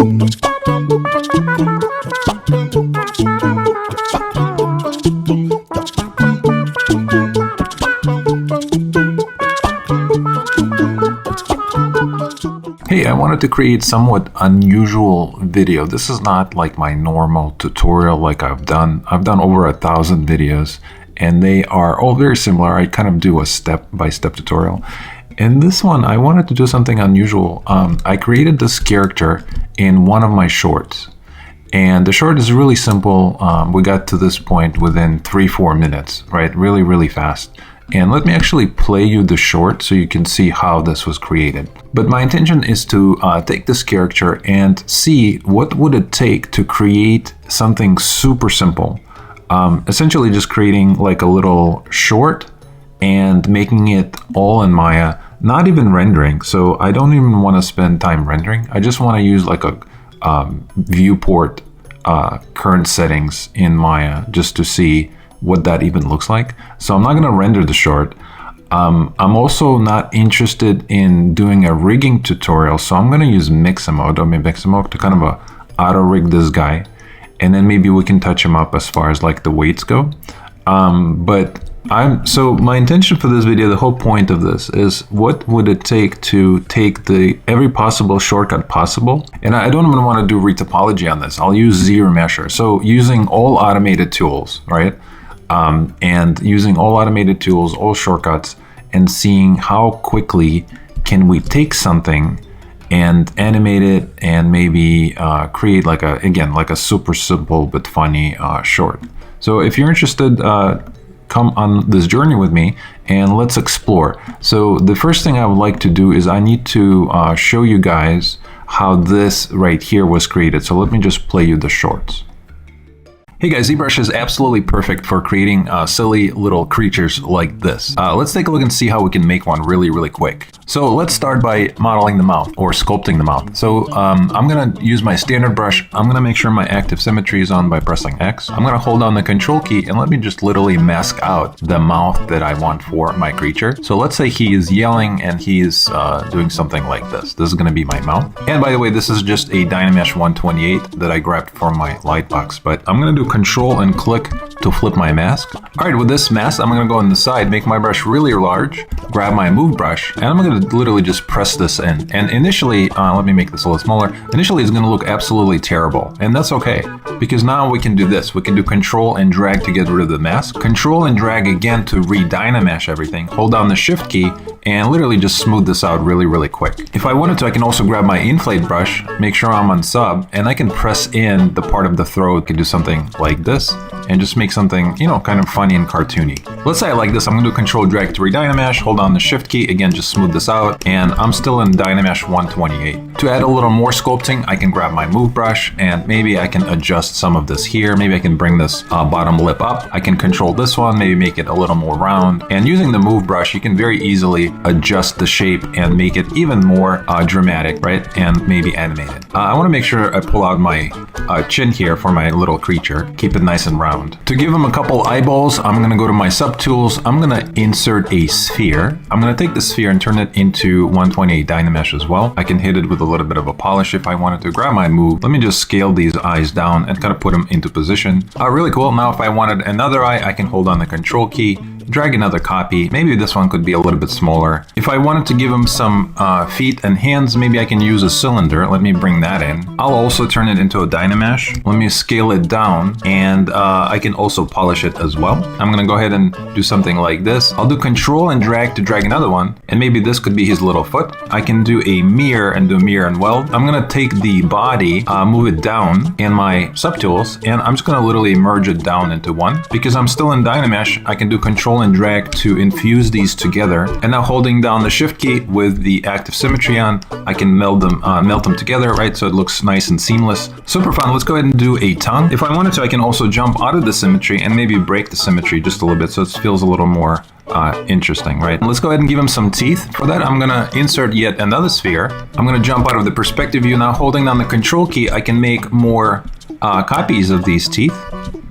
Hey, I wanted to create somewhat unusual video. This is not like my normal tutorial like I've done. I've done over 1,000 videos and they are all very similar. I kind of do a step-by-step tutorial. In this one, I wanted to do something unusual. I created this character in one of my shorts. And the short is really simple. We got to this point within 3-4 minutes, right? Really, really fast. And let me actually play you the short so you can see how this was created. But my intention is to take this character and see what would it take to create something super simple. Essentially just creating like a little short and making it all in Maya, not even rendering. So I don't even want to spend time rendering. I just want to use like a viewport current settings in Maya just to see what that even looks like. So I'm not going to render the short. I'm also not interested in doing a rigging tutorial, so I'm going to use Mixamo, Adobe Mixamo, to kind of auto rig this guy, and then maybe we can touch him up as far as like the weights go. So my intention for this video, the whole point of this is what would it take to take every possible shortcut possible. And I don't even want to do retopology on this. I'll use ZRemesher. So using all automated tools, right? And using all automated tools, all shortcuts, and seeing how quickly can we take something and animate it and maybe create like a super simple but funny short. So if you're interested, come on this journey with me and let's explore. So the first thing I would like to do is I need to show you guys how this right here was created. So let me just play you the shorts. Hey guys, ZBrush is absolutely perfect for creating silly little creatures like this. Let's take a look and see how we can make one really, really quick. So let's start by modeling the mouth or sculpting the mouth. So I'm gonna use my standard brush. I'm gonna make sure my active symmetry is on by pressing X. I'm gonna hold down the control key and let me just literally mask out the mouth that I want for my creature. So let's say he is yelling and he is doing something like this. This is gonna be my mouth. And by the way, this is just a Dynamesh 128 that I grabbed from my lightbox, but I'm gonna do Control and click to flip my mask. All right, with this mask, I'm gonna go on the side, make my brush really large, grab my move brush, and I'm gonna literally just press this in. And initially, let me make this a little smaller. Initially, it's gonna look absolutely terrible, and that's okay, because now we can do this. We can do Control and drag to get rid of the mask, Control and drag again to re-Dynamesh everything, hold down the Shift key, and literally just smooth this out really, really quick. If I wanted to, I can also grab my inflate brush, make sure I'm on sub, and I can press in the part of the throat, can do something like this, and just make something, you know, kind of funny and cartoony. Let's say I like this, I'm gonna do Control drag to re-Dynamesh, hold down the Shift key, again, just smooth this out, and I'm still in Dynamesh 128. To add a little more sculpting, I can grab my move brush, and maybe I can adjust some of this here. Maybe I can bring this bottom lip up. I can control this one, maybe make it a little more round. And using the move brush, you can very easily adjust the shape and make it even more dramatic, right? And maybe animate it. I wanna make sure I pull out my chin here for my little creature. Keep it nice and round. To give him a couple eyeballs, I'm gonna go to my subtools. I'm gonna insert a sphere. I'm gonna take the sphere and turn it into 128 Dynamesh as well. I can hit it with a little bit of a polish if I wanted to. Grab my move. Let me just scale these eyes down and kind of put them into position. Really cool. Now if I wanted another eye, I can hold on the Control key, drag another copy. Maybe this one could be a little bit smaller. If I wanted to give him some feet and hands, maybe I can use a cylinder. Let me bring that in. I'll also turn it into a Dynamesh. Let me scale it down, and I can also polish it as well. I'm gonna go ahead and do something like this. I'll do Control and drag to drag another one, and maybe this could be his little foot. I can do a mirror and do mirror and weld. I'm gonna take the body, move it down in my subtools, and I'm just gonna literally merge it down into one. Because I'm still in Dynamesh, I can do Control and drag to infuse these together. And now holding down the Shift key with the active symmetry on, I can melt them together, right? So it looks nice and seamless. Super fun. Let's go ahead and do a tongue. If I wanted to, I can also jump out of the symmetry and maybe break the symmetry just a little bit so it feels a little more interesting, right? Let's go ahead and give him some teeth. For that, I'm gonna insert yet another sphere. I'm gonna jump out of the perspective view. Now holding down the Control key, I can make more copies of these teeth.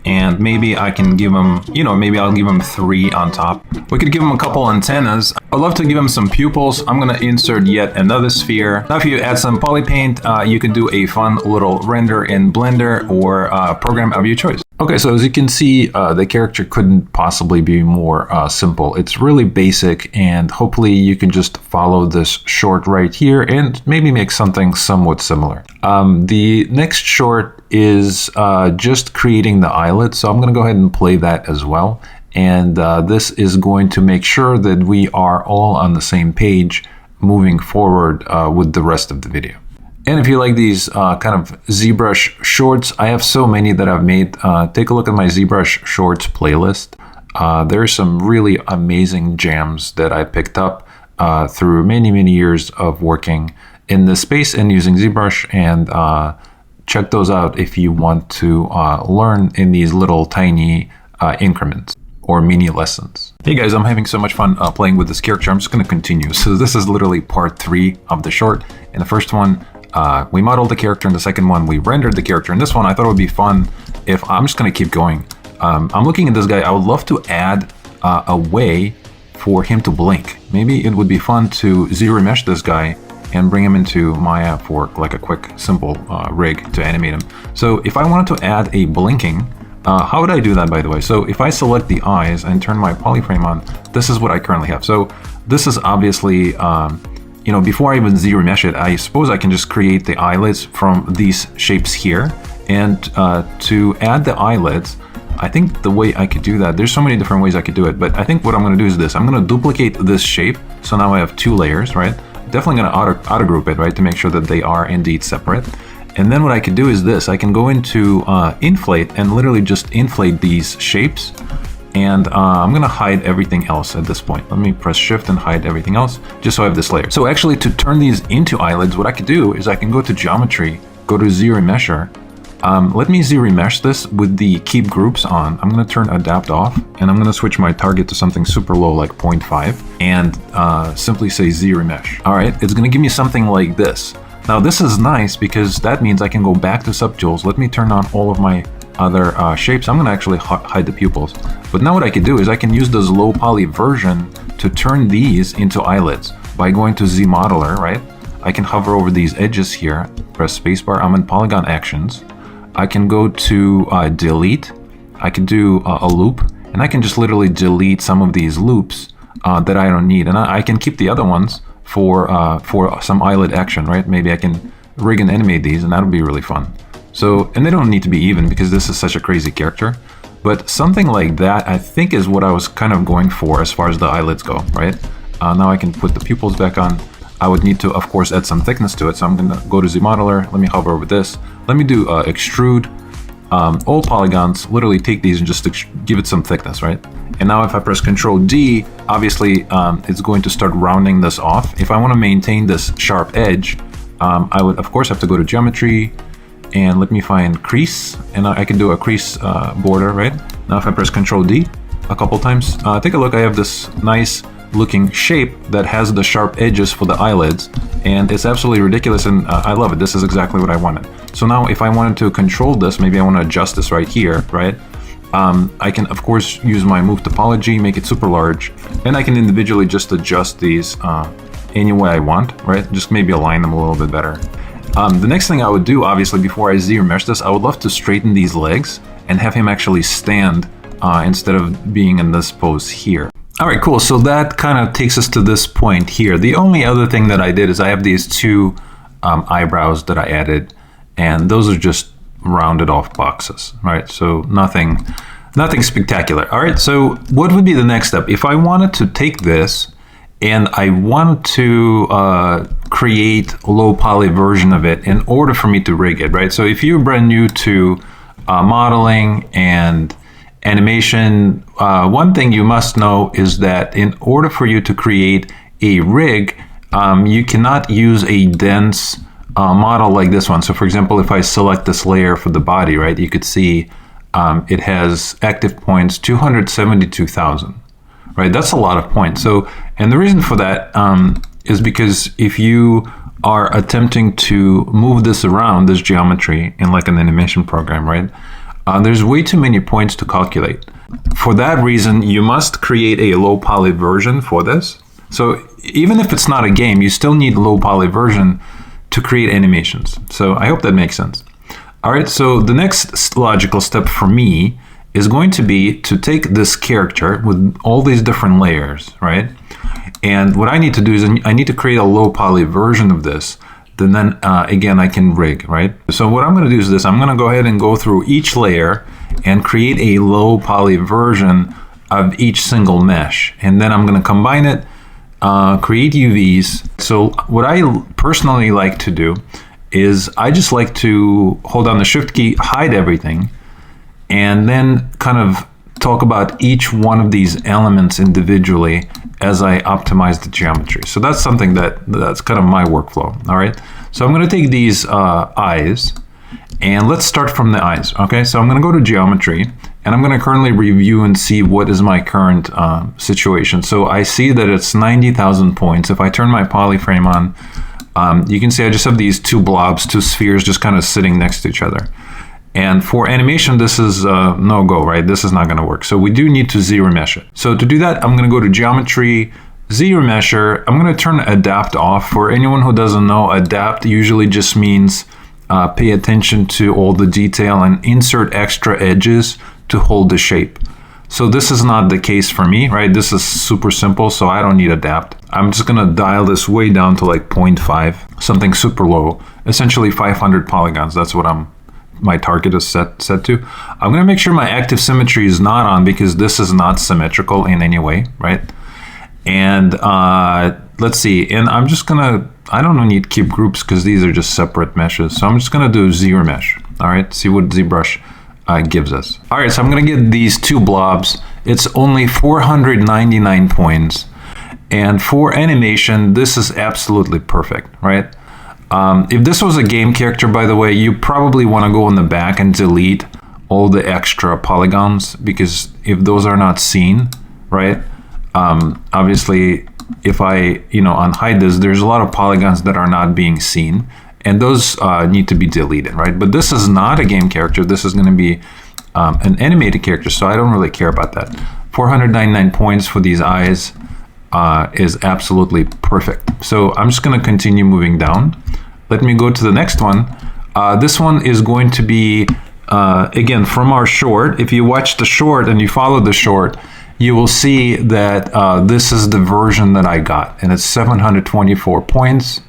And maybe I can give him, you know, maybe I'll give him 3 on top. We could give him a couple antennas. I'd love to give him some pupils. I'm gonna insert yet another sphere. Now if you add some poly paint, you can do a fun little render in Blender or program of your choice. Okay, so as you can see, the character couldn't possibly be more simple. It's really basic, and hopefully you can just follow this short right here and maybe make something somewhat similar. The next short is just creating the eyelid, so I'm going to go ahead and play that as well. And this is going to make sure that we are all on the same page moving forward with the rest of the video. And if you like these kind of ZBrush shorts, I have so many that I've made. Take a look at my ZBrush shorts playlist. There's some really amazing jams that I picked up through many years of working in this space and using ZBrush, and check those out if you want to learn in these little tiny increments or mini lessons. Hey guys, I'm having so much fun playing with this character. I'm just going to continue. So this is literally part 3 of the short. In the first one, we modeled the character. In the second one, we rendered the character. In this one, I thought it would be fun if I'm just going to keep going. I'm looking at this guy. I would love to add a way for him to blink. Maybe it would be fun to ZRemesh this guy and bring him into Maya for like a quick, simple rig to animate him. So if I wanted to add a blinking, how would I do that, by the way? So if I select the eyes and turn my polyframe on, this is what I currently have. So this is obviously, you know, before I even ZRemesh it, I suppose I can just create the eyelids from these shapes here. And to add the eyelids, I think the way I could do that, there's so many different ways I could do it, but I think what I'm going to do is this. I'm going to duplicate this shape. So now I have 2 layers, right? Definitely going to auto group it, right, to make sure that they are indeed separate. And then what I could do is this. I can go into inflate and literally just inflate these shapes. And I'm going to hide everything else at this point. Let me press shift and hide everything else just so I have this layer. So actually, to turn these into eyelids, what I could do is I can go to geometry, go to ZRemesher. Let me ZRemesh this with the keep groups on. I'm going to turn adapt off, and I'm going to switch my target to something super low like 0.5 and simply say ZRemesh. All right, it's going to give me something like this. Now this is nice because that means I can go back to subtools. Let me turn on all of my other shapes. I'm going to actually hide the pupils. But now what I can do is I can use this low poly version to turn these into eyelids by going to Z modeler, right? I can hover over these edges here, press spacebar. I'm in polygon actions. I can go to delete. I can do a loop, and I can just literally delete some of these loops that I don't need. And I can keep the other ones for some eyelid action, right? Maybe I can rig and animate these, and that'll be really fun. So, and they don't need to be even because this is such a crazy character. But something like that, I think, is what I was kind of going for as far as the eyelids go, right? Now I can put the pupils back on. I would need to, of course, add some thickness to it. So I'm going to go to Z modeler. Let me hover over this. Let me do extrude. All polygons, literally take these and just give it some thickness, right? And now if I press Control D, obviously it's going to start rounding this off. If I want to maintain this sharp edge, I would, of course, have to go to geometry and let me find crease, and I can do a crease border, right? Now if I press Control D a couple times, take a look. I have this nice looking shape that has the sharp edges for the eyelids, and it's absolutely ridiculous, and I love it. This is exactly what I wanted. So now if I wanted to control this, maybe I want to adjust this right here, right? I can, of course, use my move topology, make it super large, and I can individually just adjust these any way I want, right? Just maybe align them a little bit better. The next thing I would do, obviously, before I ZRemesh this, I would love to straighten these legs and have him actually stand instead of being in this pose here. All right, cool. So that kind of takes us to this point here. The only other thing that I did is I have these 2 eyebrows that I added, and those are just rounded off boxes, right? So nothing spectacular. All right, so what would be the next step? If I wanted to take this and I wanted to create a low poly version of it in order for me to rig it, right? So if you're brand new to modeling and animation, one thing you must know is that in order for you to create a rig, you cannot use a dense model like this one. So for example, if I select this layer for the body, right, you could see it has active points 272,000, right? That's a lot of points. So, and the reason for that is because if you are attempting to move this around, this geometry in like an animation program, right, there's way too many points to calculate. For that reason, you must create a low poly version for this. So even if it's not a game, you still need low poly version to create animations. So I hope that makes sense. All right, so the next logical step for me is going to be to take this character with all these different layers, right? And what I need to do is I need to create a low poly version of this. Then again, I can rig, right? So what I'm going to do is this. I'm going to go ahead and go through each layer and create a low poly version of each single mesh. And then I'm going to combine it, create UVs. So what I personally like to do is I just like to hold down the Shift key, hide everything, and then kind of talk about each one of these elements individually as I optimize the geometry. So that's something that's kind of my workflow. All right. So I'm going to take these eyes, and let's start from the eyes. Okay. So I'm going to go to geometry, and I'm going to currently review and see what is my current situation. So I see that it's 90,000 points. If I turn my polyframe on, you can see I just have these two blobs, two spheres just kind of sitting next to each other. And for animation, this is no go, right? This is not going to work. So we do need to ZRemesher it. So to do that, I'm going to go to Geometry, ZRemesher. I'm going to turn Adapt off. For anyone who doesn't know, Adapt usually just means pay attention to all the detail and insert extra edges to hold the shape. So this is not the case for me, right? This is super simple, so I don't need Adapt. I'm just going to dial this way down to like 0.5, something super low, essentially 500 polygons. That's what my target is set to. I'm going to make sure my active symmetry is not on because this is not symmetrical in any way, right? And let's see, and I'm just going to, I don't need keep groups because these are just separate meshes. So I'm just going to do ZRemesh, all right? See what ZBrush gives us. All right, so I'm going to get these two blobs. It's only 499 points. And for animation, this is absolutely perfect, right? If this was a game character, by the way, you probably want to go in the back and delete all the extra polygons, because if those are not seen, right? Obviously, if I, unhide this, there's a lot of polygons that are not being seen, and those need to be deleted, right? But this is not a game character. This is going to be an animated character, so I don't really care about that. 499 points for these eyes is absolutely perfect. So I'm just going to continue moving down. Let me go to the next one. This one is going to be, again, from our short. If you watch the short and you follow the short, you will see that this is the version that I got, and it's 724 points.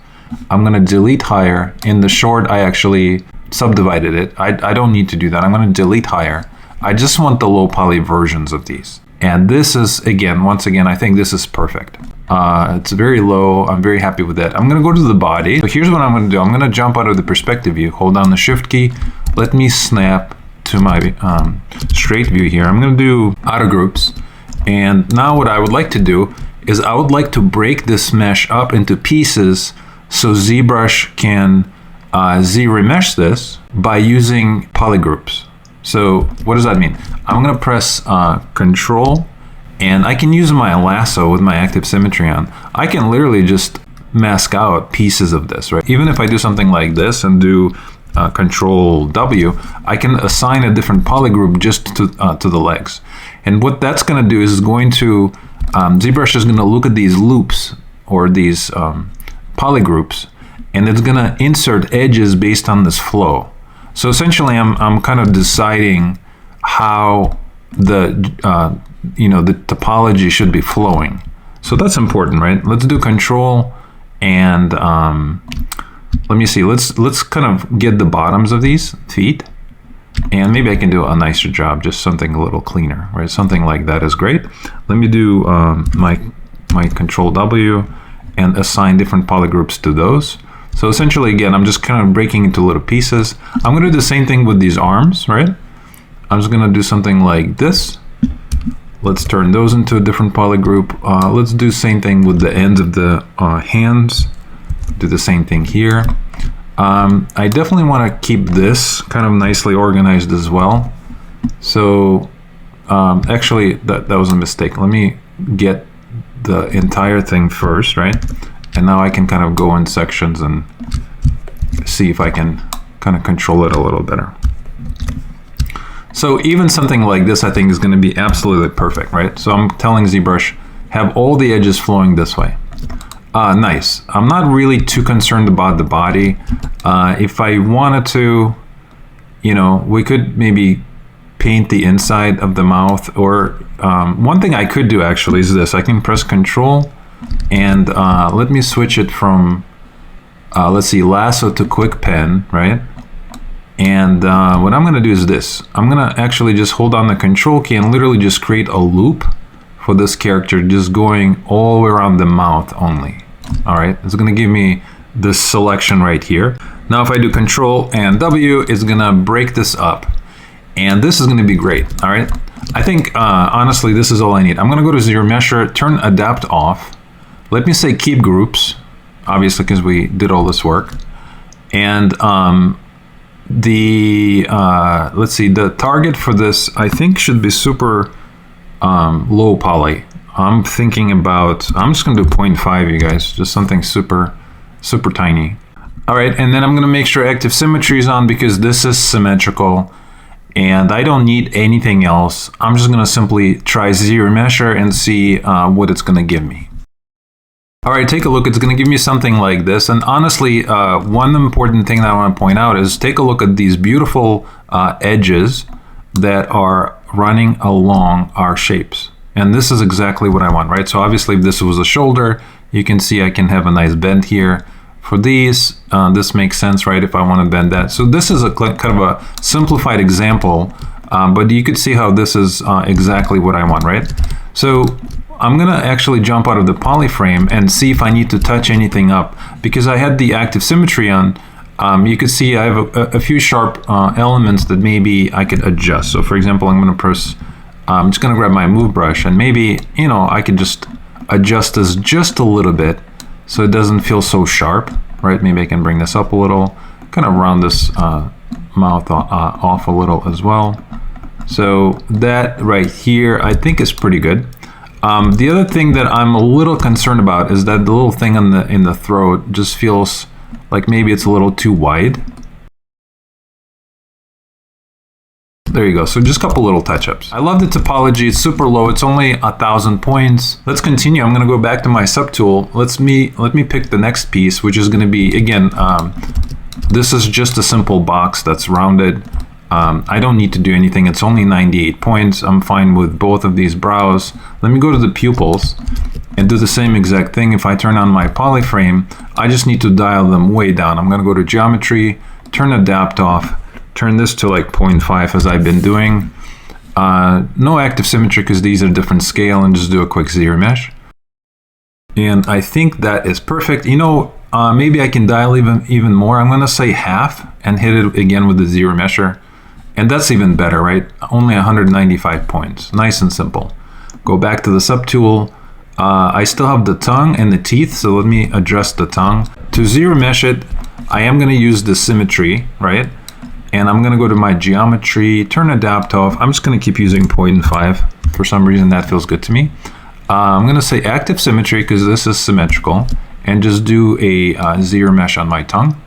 I'm going to delete higher. In the short, I actually subdivided it. I don't need to do that. I'm going to delete higher. I just want the low poly versions of these. And this is, once again, I think this is perfect. It's very low. I'm very happy with that. I'm going to go to the body. So here's what I'm going to do. I'm going to jump out of the perspective view, hold down the Shift key. Let me snap to my straight view here. I'm going to do auto groups. And now what I would like to do is I would like to break this mesh up into pieces so ZBrush can ZRemesh this by using polygroups. So what does that mean? I'm going to press Control, and I can use my lasso with my active symmetry on. I can literally just mask out pieces of this, right? Even if I do something like this and do Control W, I can assign a different polygroup just to the legs. And what that's going to do is going to, ZBrush is going to look at these loops or these polygroups, and it's going to insert edges based on this flow. So essentially, I'm kind of deciding how the the topology should be flowing. So that's important, right? Let's do Control and let me see. Let's kind of get the bottoms of these feet, and maybe I can do a nicer job, just something a little cleaner, right? Something like that is great. Let me do my Control W and assign different polygroups to those. So essentially, again, I'm just kind of breaking into little pieces. I'm going to do the same thing with these arms, right? I'm just going to do something like this. Let's turn those into a different polygroup. Let's do the same thing with the ends of the hands. Do the same thing here. I definitely want to keep this kind of nicely organized as well. So actually, that was a mistake. Let me get the entire thing first, right? And now I can kind of go in sections and see if I can kind of control it a little better. So even something like this, I think, is going to be absolutely perfect, right? So I'm telling ZBrush, have all the edges flowing this way. Nice. I'm not really too concerned about the body. If I wanted to, you know, we could maybe paint the inside of the mouth, or one thing I could do actually is this. I can press Control and let me switch it from, let's see, lasso to quick pen, right? And what I'm going to do is this. I'm going to actually just hold on the Control key and literally just create a loop for this character, just going all the way around the mouth only. All right, it's going to give me this selection right here. Now, if I do Control and W, it's going to break this up. And this is going to be great. All right, I think, honestly, this is all I need. I'm going to go to ZRemesher, turn Adapt off. Let me say Keep Groups, obviously, because we did all this work. And let's see, the target for this I think should be super low poly. I'm thinking about, I'm just gonna do 0.5, you guys, just something super tiny. All right, and then I'm gonna make sure active symmetry is on because this is symmetrical and I don't need anything else. I'm just gonna simply try ZRemesher and see what it's gonna give me. All right, take a look. It's going to give me something like this. And honestly, one important thing that I want to point out is take a look at these beautiful edges that are running along our shapes. And this is exactly what I want, right? So obviously, if this was a shoulder, you can see I can have a nice bend here. For these, this makes sense, right? If I want to bend that. So this is a kind of a simplified example, but you could see how this is exactly what I want, right? So I'm gonna actually jump out of the poly frame and see if I need to touch anything up. Because I had the active symmetry on, you could see I have a few sharp elements that maybe I could adjust. So for example, I'm gonna press, I'm just gonna grab my move brush and maybe, you know, I could just adjust this just a little bit so it doesn't feel so sharp, right? Maybe I can bring this up a little, kind of round this mouth off a little as well. So that right here, I think is pretty good. The other thing that I'm a little concerned about is that the little thing in the throat just feels like maybe it's a little too wide. There you go. So just a couple little touch-ups. I love the topology. It's super low. It's only 1,000 points. Let's continue. I'm going to go back to my subtool. Let me pick the next piece, which is going to be, again, this is just a simple box that's rounded. I don't need to do anything. It's only 98 points. I'm fine with both of these brows. Let me go to the pupils and do the same exact thing. If I turn on my poly frame, I just need to dial them way down. I'm going to go to geometry, turn adapt off, turn this to like 0.5 as I've been doing. No active symmetry because these are different scale, and just do a quick ZRemesh. And I think that is perfect. You know, maybe I can dial even more. I'm going to say half and hit it again with the ZRemesher. And that's even better, right? Only 195 points. Nice and simple. Go back to the subtool. I still have the tongue and the teeth, so let me adjust the tongue. To ZRemesh it, I am going to use the symmetry, right? And I'm going to go to my geometry, turn adapt off. I'm just going to keep using 0.5. For some reason, that feels good to me. I'm going to say active symmetry because this is symmetrical, and just do a ZRemesh on my tongue.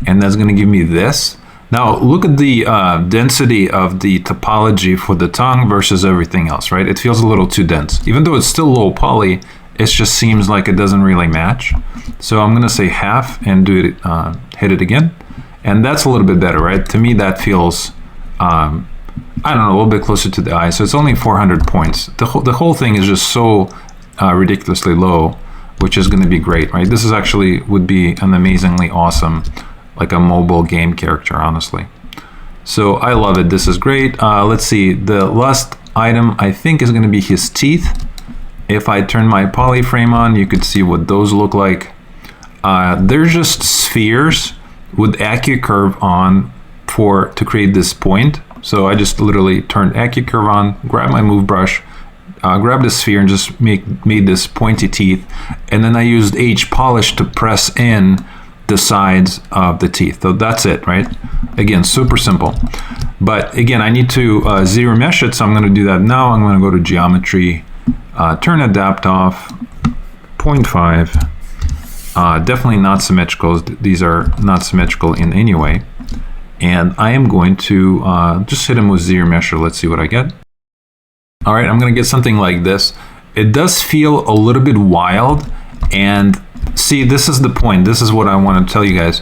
And that's going to give me this. Now, look at the density of the topology for the tongue versus everything else, right? It feels a little too dense. Even though it's still low poly, it just seems like it doesn't really match. So I'm going to say half and do it, hit it again. And that's a little bit better, right? To me, that feels, I don't know, a little bit closer to the eye. So it's only 400 points. The whole thing is just so ridiculously low, which is going to be great, right? This is actually would be an amazingly awesome, like a mobile game character, honestly. So I love it. This is great. Let's see. The last item I think is going to be his teeth. If I turn my poly frame on, you could see what those look like. They're just spheres with AccuCurve on to create this point. So I just literally turned AccuCurve on, grab my move brush, grab the sphere and just made this pointy teeth. And then I used H polish to press in the sides of the teeth. So that's it, right? Again, super simple. But again, I need to ZRemesh it, so I'm going to do that now. I'm going to go to geometry, turn adapt off, 0.5. Definitely not symmetrical. These are not symmetrical in any way. And I am going to just hit him with ZRemesher. Let's see what I get. All right, I'm going to get something like this. It does feel a little bit wild. And see, this is the point. This is what I want to tell you guys.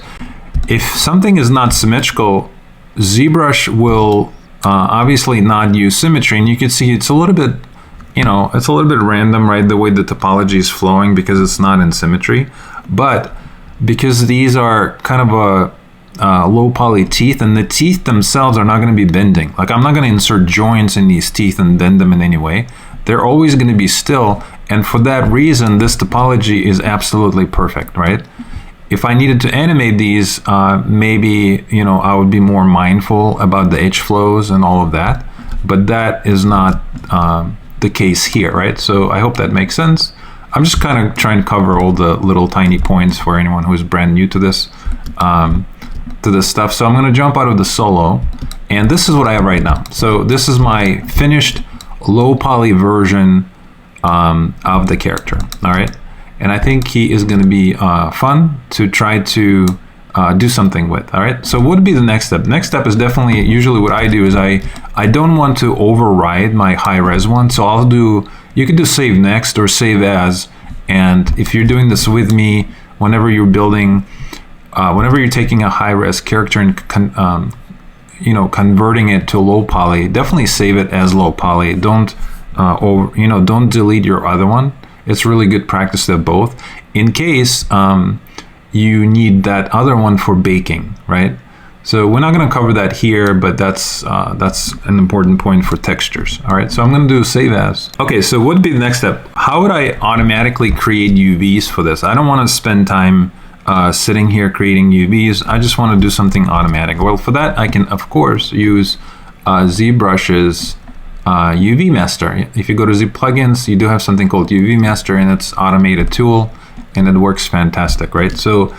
If something is not symmetrical, ZBrush will obviously not use symmetry. And you can see it's a little bit, you know, it's a little bit random, right? The way the topology is flowing because it's not in symmetry. But because these are kind of a low poly teeth, and the teeth themselves are not going to be bending. Like, I'm not going to insert joints in these teeth and bend them in any way. They're always going to be still. And for that reason, this topology is absolutely perfect, right? If I needed to animate these, maybe, you know, I would be more mindful about the edge flows and all of that. But that is not the case here, right? So I hope that makes sense. I'm just kind of trying to cover all the little tiny points for anyone who is brand new to this stuff. So I'm going to jump out of the solo, and this is what I have right now. So this is my finished low poly version of the character. All right, and I think he is going to be fun to try to do something with. All right, so what would be the next step? Next step is definitely, usually what I do is I don't want to override my high res one, so I'll do, you could do save next or save as. And if you're doing this with me, whenever you're building, whenever you're taking a high res character and you know, converting it to low poly, definitely save it as low poly. Don't don't delete your other one. It's really good practice to have both in case you need that other one for baking, right? So we're not going to cover that here, but that's an important point for textures. All right, so I'm going to do save as. Okay, so what would be the next step? How would I automatically create UVs for this? I don't want to spend time sitting here creating UVs. I just want to do something automatic. Well, for that, I can, of course, use ZBrush's UV Master. If you go to Z plugins, you do have something called UV Master, and it's automated tool, and it works fantastic, right? So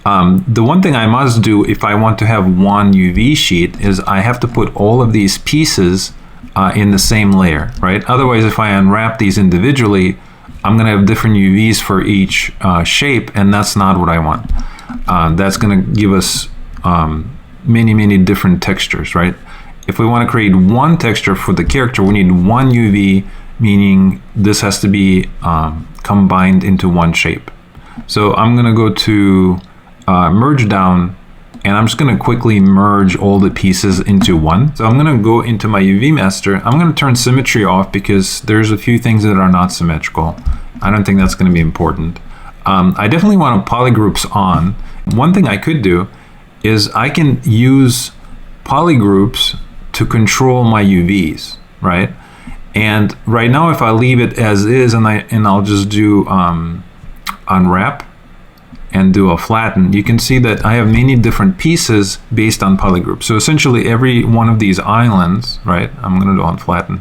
the one thing I must do if I want to have one UV sheet is I have to put all of these pieces in the same layer, right? Otherwise, if I unwrap these individually, I'm going to have different UVs for each shape, and that's not what I want. That's going to give us many different textures, right? If we want to create one texture for the character, we need one UV, meaning this has to be combined into one shape. So I'm going to go to merge down, and I'm just going to quickly merge all the pieces into one. So I'm going to go into my UV master. I'm going to turn symmetry off because there's a few things that are not symmetrical. I don't think that's going to be important. I definitely want polygroups on. One thing I could do is I can use polygroups to control my UVs, right? And right now, if I leave it as is, and I'll just do unwrap and do a flatten, you can see that I have many different pieces based on polygroups. So essentially, every one of these islands, right? I'm going to do unflatten.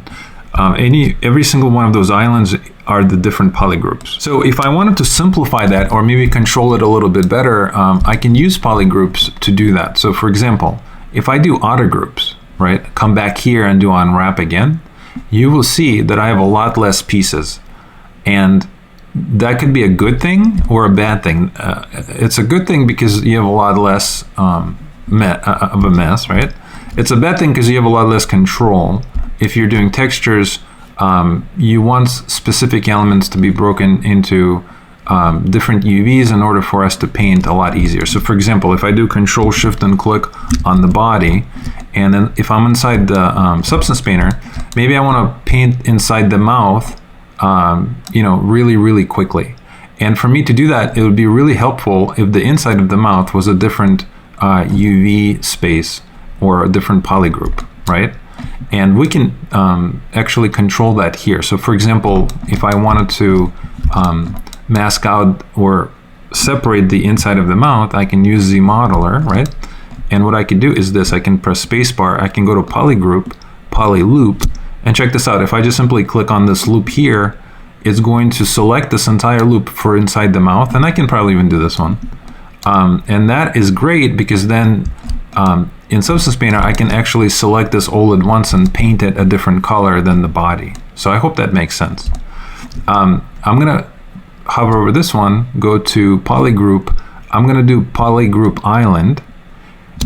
Every single one of those islands are the different polygroups. So if I wanted to simplify that, or maybe control it a little bit better, I can use polygroups to do that. So for example, if I do auto groups, right, come back here and do unwrap again, you will see that I have a lot less pieces. And that could be a good thing or a bad thing. It's a good thing because you have a lot less of a mess, right? It's a bad thing because you have a lot less control. If you're doing textures, you want specific elements to be broken into different UVs in order for us to paint a lot easier. So for example, if I do Control Shift and click on the body, and then if I'm inside the Substance Painter, maybe I want to paint inside the mouth, really quickly. And for me to do that, it would be really helpful if the inside of the mouth was a different UV space or a different polygroup, right? And we can actually control that here. So for example, if I wanted to mask out or separate the inside of the mouth, I can use Z Modeler, right? And what I can do is this: I can press spacebar, I can go to polygroup, polyloop, and check this out. If I just simply click on this loop here, it's going to select this entire loop for inside the mouth, and I can probably even do this one. And that is great because then in Substance Painter, I can actually select this all at once and paint it a different color than the body. So I hope that makes sense. I'm gonna hover over this one, go to polygroup. I'm gonna do polygroup island.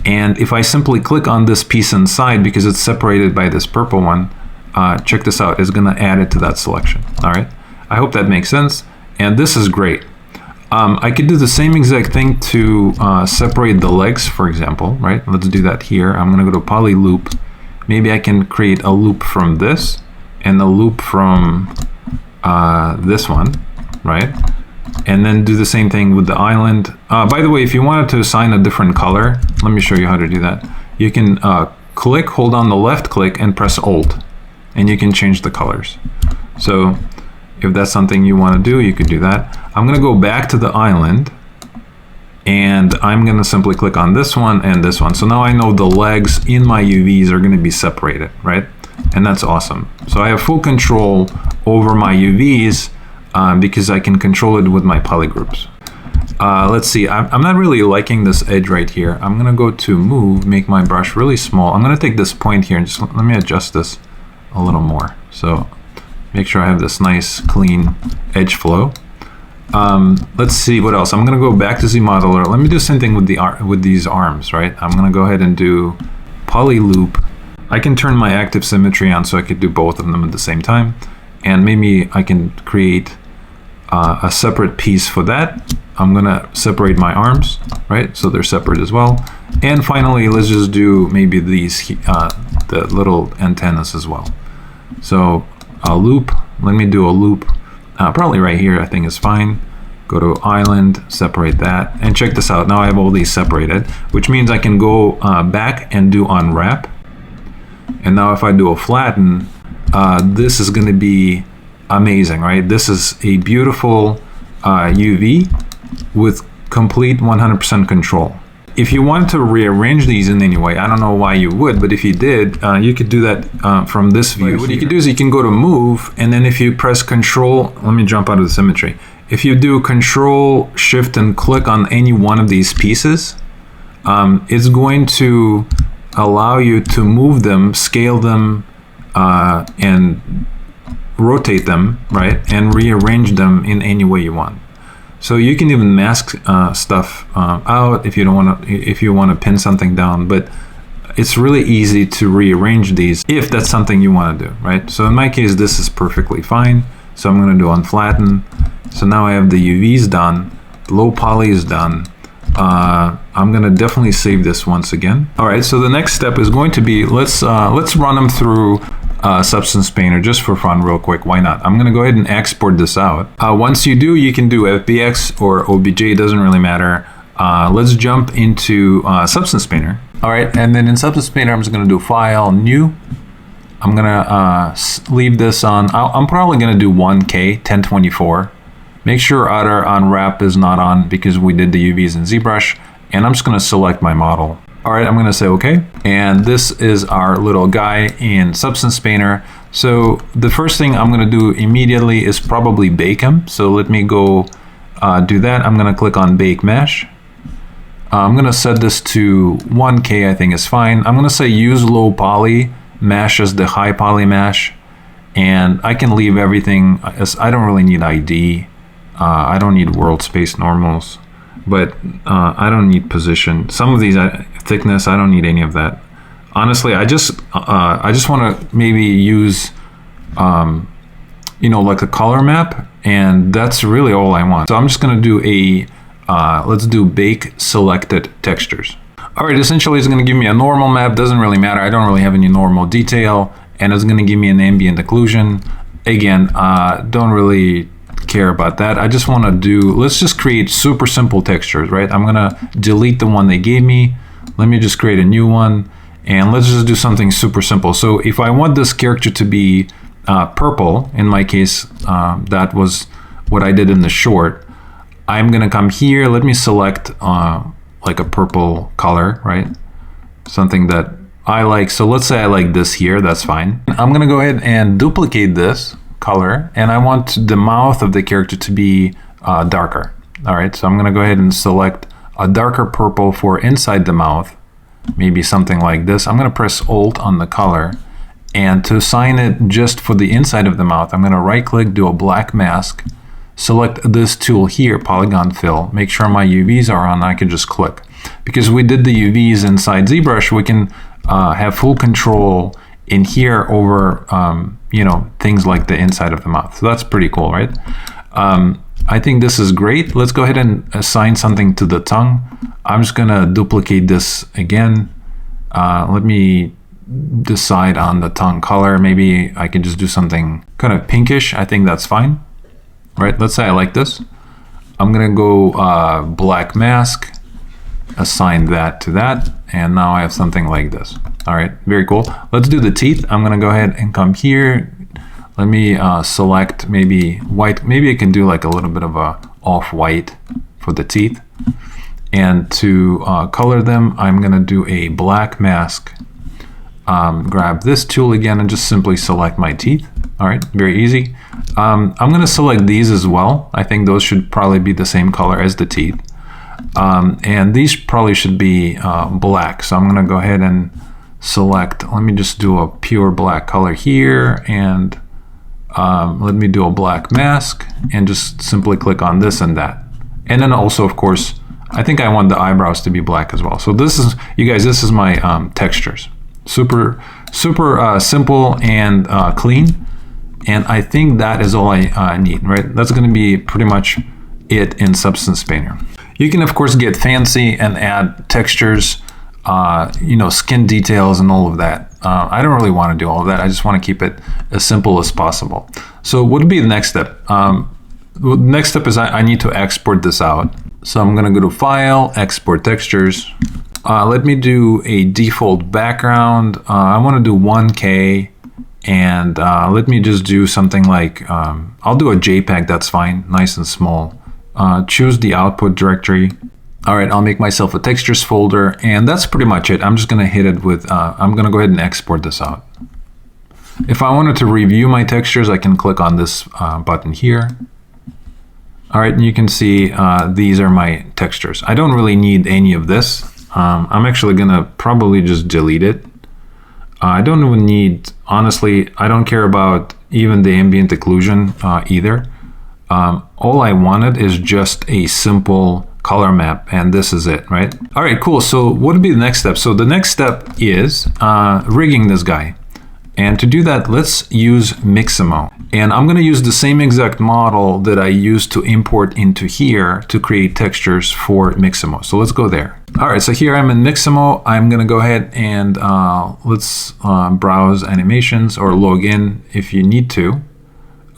And if I simply click on this piece inside, because it's separated by this purple one, check this out, it's gonna add it to that selection. All right, I hope that makes sense. And this is great. I could do the same exact thing to separate the legs, for example, right? Let's do that here. I'm gonna go to poly loop. Maybe I can create a loop from this and a loop from this one, right? And then do the same thing with the island. By the way, if you wanted to assign a different color, let me show you how to do that. You can click, hold on the left click and press Alt, and you can change the colors. So if that's something you want to do, you could do that. I'm going to go back to the island, and I'm going to simply click on this one and this one. So now I know the legs in my UVs are going to be separated, right? And that's awesome. So I have full control over my UVs because I can control it with my polygroups. Let's see, I'm not really liking this edge right here. I'm going to go to move, make my brush really small. I'm going to take this point here and just let me adjust this a little more. So make sure I have this nice clean edge flow. Let's see what else. I'm going to go back to ZModeler. Let me do the same thing with these arms, right? I'm going to go ahead and do poly loop. I can turn my active symmetry on so I could do both of them at the same time. And maybe I can create a separate piece for that. I'm going to separate my arms, right? So they're separate as well. And finally, let's just do maybe these, the little antennas as well. So a loop, let me do a loop. Probably right here, I think is fine. Go to island, separate that, and check this out. Now I have all these separated, which means I can go back and do unwrap. And now if I do a flatten, this is going to be amazing, right? This is a beautiful UV with complete 100% control. If you want to rearrange these in any way, I don't know why you would, but if you did, you could do that from this view. What you can do is you can go to move, and then if you press Control, let me jump out of the symmetry. If you do Control, Shift, and click on any one of these pieces, it's going to allow you to move them, scale them, and rotate them, right? And rearrange them in any way you want. So you can even mask stuff out if you don't want to, if you want to pin something down, but it's really easy to rearrange these if that's something you want to do, right? So in my case, this is perfectly fine. So I'm going to do unflatten. So now I have the UVs done, the low poly is done. I'm going to definitely save this once again. All right, so the next step is going to be, let's run them through Substance Painter just for fun real quick. Why not? I'm going to go ahead and export this out. Once you do, you can do FBX or OBJ, it doesn't really matter. Let's jump into Substance Painter. All right, and then in Substance Painter, I'm just going to do File, New. I'm going to leave this on. I'm probably going to do 1K, 1024. Make sure Auto Unwrap is not on because we did the UVs in ZBrush. And I'm just going to select my model. All right, I'm going to say OK. And this is our little guy in Substance Painter. So the first thing I'm going to do immediately is probably bake him. So let me go do that. I'm going to click on Bake Mesh. I'm going to set this to 1K, I think is fine. I'm going to say use low poly, mesh as the high poly mesh. And I can leave everything as I don't really need ID. I don't need world space normals. But I don't need position. Some of these thickness, I don't need any of that. Honestly, I just want to maybe use, you know, like a color map, and that's really all I want. So I'm just going to do a, let's do bake selected textures. All right, essentially it's going to give me a normal map. Doesn't really matter. I don't really have any normal detail, and it's going to give me an ambient occlusion. Again, don't really care about that. I just want to do, let's just create super simple textures, right? I'm going to delete the one they gave me. Let me just create a new one, and let's just do something super simple. So if I want this character to be purple, in my case, that was what I did in the short, I'm going to come here. Let me select like a purple color, right? Something that I like. So let's say I like this here. That's fine. I'm going to go ahead and duplicate this color, and I want the mouth of the character to be darker. All right, so I'm going to go ahead and select a darker purple for inside the mouth, maybe something like this. I'm going to press Alt on the color, and to assign it just for the inside of the mouth, I'm going to right click, do a black mask, select this tool here, polygon fill, make sure my UVs are on, I can just click. because we did the UVs inside ZBrush, we can have full control in here over, you know, things like the inside of the mouth. So that's pretty cool, right? I think this is great. Let's go ahead and assign something to the tongue. I'm just gonna duplicate this again. Let me decide on the tongue color. Maybe I can just do something kind of pinkish. I think that's fine, right? Let's say I like this. I'm gonna go black mask, assign that to that, and now I have something like this. All right, very cool. Let's do the teeth. I'm gonna go ahead and come here. Let me select maybe white. Maybe I can do like a little bit of a off-white for the teeth. And to color them, I'm gonna do a black mask. Grab this tool again and just simply select my teeth. All right, very easy. I'm gonna select these as well. I think those should probably be the same color as the teeth. And these probably should be black. So I'm gonna go ahead and select, let me just do a pure black color here, and let me do a black mask and just simply click on this and that. And then also, of course, I think I want the eyebrows to be black as well. So this is, you guys, this is my textures. Super simple and clean. And I think that is all I need, right? That's gonna be pretty much it in Substance Painter. You can, of course, get fancy and add textures, you know, skin details and all of that. I don't really want to do all of that. I just want to keep it as simple as possible. So what would be the next step? The next step is I need to export this out. So I'm going to go to File, Export Textures. Let me do a default background. I want to do 1K, and let me just do something like, I'll do a JPEG, that's fine, nice and small. Choose the output directory. All right, I'll make myself a textures folder, and that's pretty much it. I'm just gonna hit it with, I'm gonna go ahead and export this out. If I wanted to review my textures, I can click on this button here. All right, and you can see these are my textures. I don't really need any of this. I'm actually gonna probably just delete it. I don't even need, honestly, I don't care about even the ambient occlusion either. All I wanted is just a simple color map, and this is it, right? All right, cool. So what would be the next step? So the next step is rigging this guy. And to do that, let's use Mixamo. And I'm gonna use the same exact model that I used to import into here to create textures for Mixamo. So let's go there. All right, so here I'm in Mixamo. I'm gonna go ahead and let's browse animations or log in if you need to.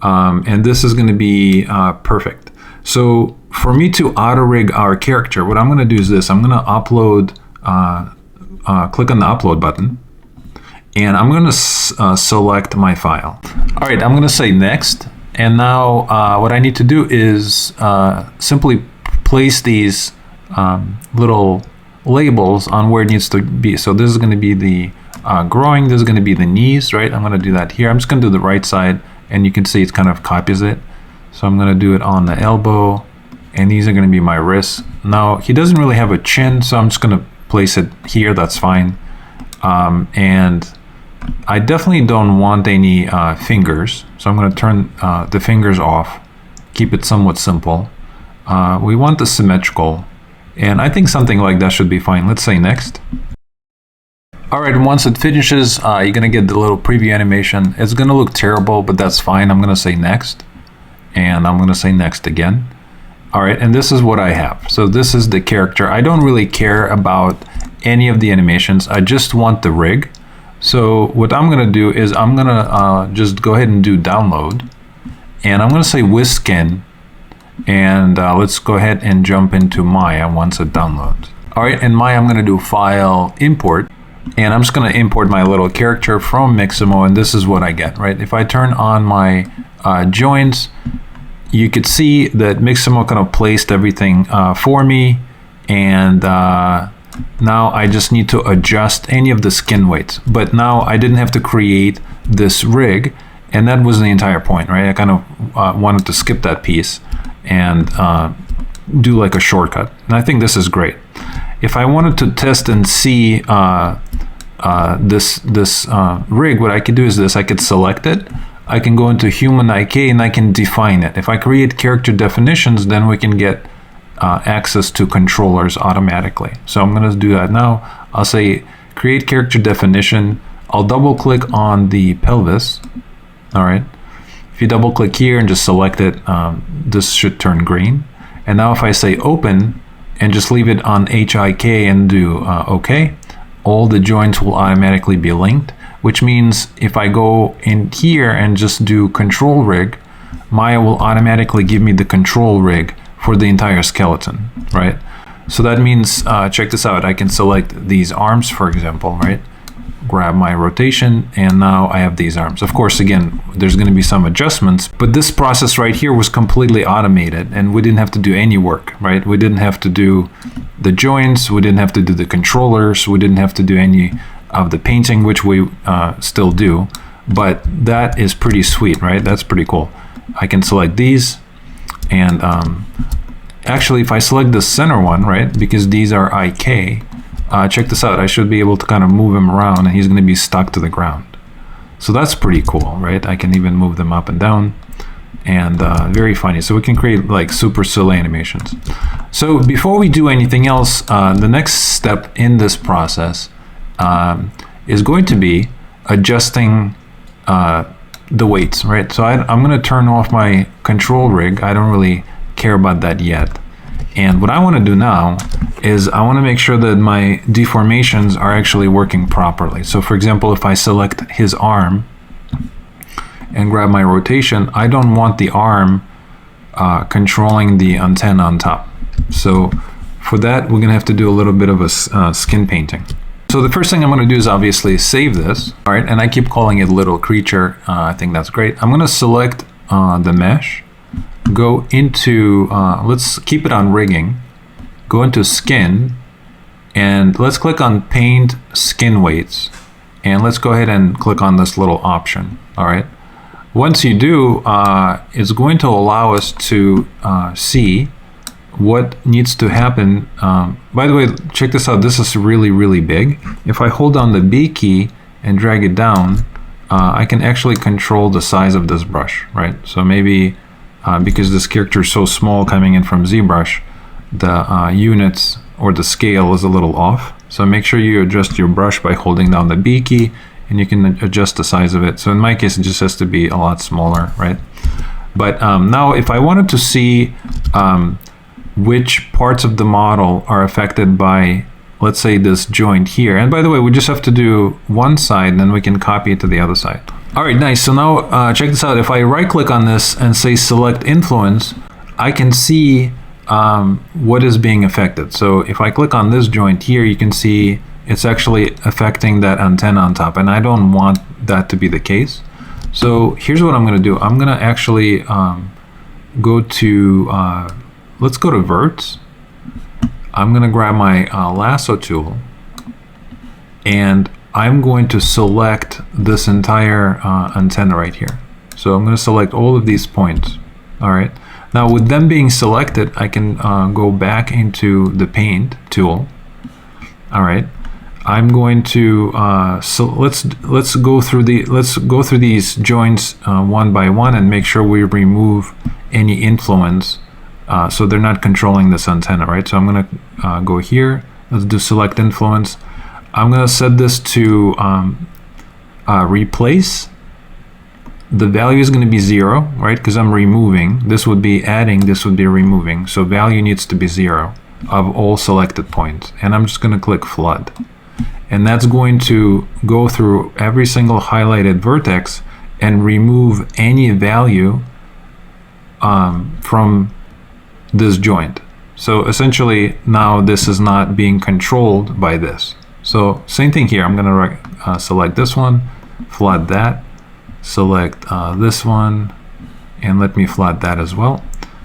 And this is gonna be perfect. So for me to auto rig our character, what I'm gonna do is this. I'm gonna upload, click on the upload button, and I'm gonna select my file. All right, I'm gonna say next. And now what I need to do is simply place these little labels on where it needs to be. So this is gonna be the groin, this is gonna be the knees, right? I'm gonna do that here. I'm just gonna do the right side, and you can see it kind of copies it. So I'm gonna do it on the elbow, and these are gonna be my wrists. Now, he doesn't really have a chin, so I'm just gonna place it here, that's fine. And I definitely don't want any fingers, so I'm gonna turn the fingers off, keep it somewhat simple. We want the symmetrical, and I think something like that should be fine. Let's say next. All right, once it finishes, you're gonna get the little preview animation. It's gonna look terrible, but that's fine. I'm gonna say next, and I'm gonna say next again. All right, and this is what I have. So this is the character. I don't really care about any of the animations. I just want the rig. So what I'm gonna do is I'm gonna just go ahead and do download, and I'm gonna say with skin, and let's go ahead and jump into Maya once it downloads. All right, in Maya I'm gonna do file import, and I'm just gonna import my little character from Mixamo, and this is what I get, right? If I turn on my joints, you could see that Mixamo kind of placed everything for me, and now I just need to adjust any of the skin weights. But now I didn't have to create this rig, and that was the entire point, right? I kind of wanted to skip that piece and do like a shortcut. And I think this is great. If I wanted to test and see this rig, what I could do is this. I could select it. I can go into Human IK and I can define it. If I create character definitions, then we can get access to controllers automatically. So I'm going to do that now. I'll say create character definition. I'll double click on the pelvis. All right. If you double click here and just select it, this should turn green. And now if I say open and just leave it on HIK and do OK, all the joints will automatically be linked, which means if I go in here and just do control rig, Maya will automatically give me the control rig for the entire skeleton, right? So that means, check this out, I can select these arms, for example, right? Grab my rotation, and now I have these arms. Of course, again, there's going to be some adjustments, but this process right here was completely automated, and we didn't have to do any work, right? We didn't have to do the joints, we didn't have to do the controllers, we didn't have to do any of the painting, which we still do, but that is pretty sweet, right? That's pretty cool. I can select these, and actually, if I select the center one, right, because these are IK, check this out, I should be able to kind of move him around and he's going to be stuck to the ground. So that's pretty cool, right? I can even move them up and down, and very funny. So we can create like super silly animations. So before we do anything else, the next step in this process is going to be adjusting the weights, right? So I'm going to turn off my control rig. I don't really care about that yet. And what I want to do now is I want to make sure that my deformations are actually working properly. So for example, if I select his arm and grab my rotation, I don't want the arm controlling the antenna on top. So for that, we're going to have to do a little bit of a skin painting. So the first thing I'm going to do is obviously save this. All right, and I keep calling it little creature. I think that's great. I'm going to select the mesh. Go into, let's keep it on rigging, go into skin, and let's click on paint skin weights, and let's go ahead and click on this little option. All right, once you do, it's going to allow us to see what needs to happen. By the way, check this out, this is really, really big. If I hold down the B key and drag it down, I can actually control the size of this brush, right? So maybe because this character is so small coming in from ZBrush, the units or the scale is a little off. So make sure you adjust your brush by holding down the B key, and you can adjust the size of it. So in my case, it just has to be a lot smaller, right? But now if I wanted to see which parts of the model are affected by, let's say, this joint here. And by the way, we just have to do one side, and then we can copy it to the other side. All right, nice. So now check this out. If I right click on this and say select influence, I can see what is being affected. So if I click on this joint here, you can see it's actually affecting that antenna on top, and I don't want that to be the case. So here's what I'm going to do. I'm going to actually go to, let's go to verts. I'm going to grab my lasso tool, and I'm going to select this entire antenna right here. So I'm going to select all of these points. All right. Now with them being selected, I can go back into the paint tool. All right. I'm going to so let's go through these joints one by one and make sure we remove any influence so they're not controlling this antenna, right? So I'm going to go here. Let's do select influence. I'm going to set this to replace. The value is going to be 0, right? Because I'm removing. This would be adding, this would be removing. So value needs to be 0 of all selected points. And I'm just going to click flood. And that's going to go through every single highlighted vertex and remove any value from this joint. So essentially now this is not being controlled by this. So same thing here. I'm going to select this one, flood that, select this one, and let me flood that as well.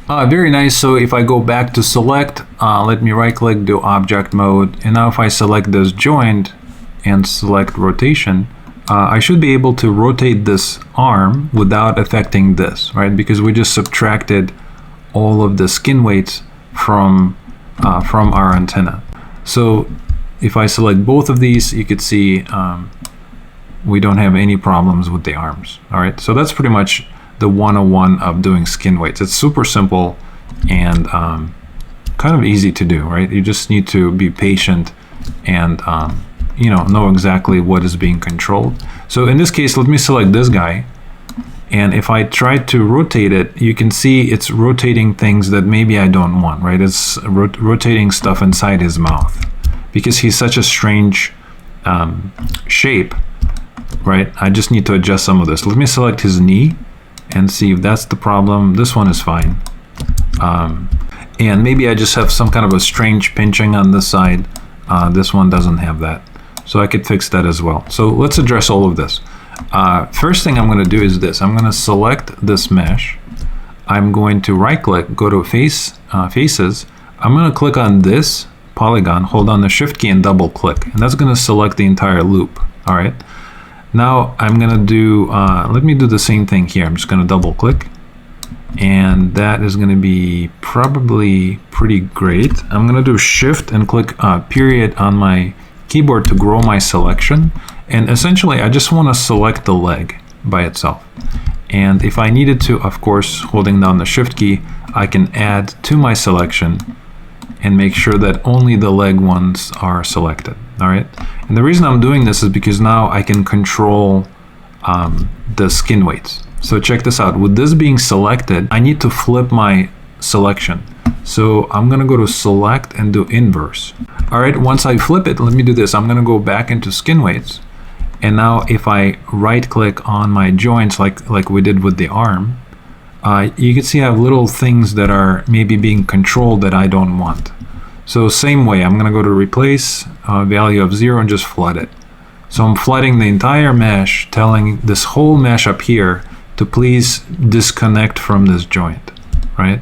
Very nice. So if I go back to select, let me right click, do object mode, and now if I select this joint and select rotation, I should be able to rotate this arm without affecting this, right? Because we just subtracted all of the skin weights from our antenna. So if I select both of these, you could see we don't have any problems with the arms. All right, so that's pretty much the 101 of doing skin weights. It's super simple, and kind of easy to do, right? You just need to be patient and you know exactly what is being controlled. So in this case, let me select this guy, and if I try to rotate it, you can see it's rotating things that maybe I don't want, right? It's rotating stuff inside his mouth because he's such a strange shape, right? I just need to adjust some of this. Let me select his knee and see if that's the problem. This one is fine. And maybe I just have some kind of a strange pinching on this side. This one doesn't have that. So I could fix that as well. So let's address all of this. First thing I'm going to do is this. I'm going to select this mesh. I'm going to right click, go to faces. I'm going to click on this polygon, hold down the shift key and double click. And that's going to select the entire loop. All right. Now I'm going to do, let me do the same thing here. I'm just going to double click. And that is going to be probably pretty great. I'm going to do shift and click period on my keyboard to grow my selection. And essentially, I just want to select the leg by itself. And if I needed to, of course, holding down the shift key, I can add to my selection and make sure that only the leg ones are selected. All right. And the reason I'm doing this is because now I can control the skin weights. So check this out. With this being selected, I need to flip my selection. So I'm going to go to select and do inverse. All right. Once I flip it, let me do this. I'm going to go back into skin weights. And now if I right click on my joints, like we did with the arm, you can see I have little things that are maybe being controlled that I don't want. So same way, I'm going to go to replace value of 0 and just flood it. So I'm flooding the entire mesh, telling this whole mesh up here to please disconnect from this joint, right?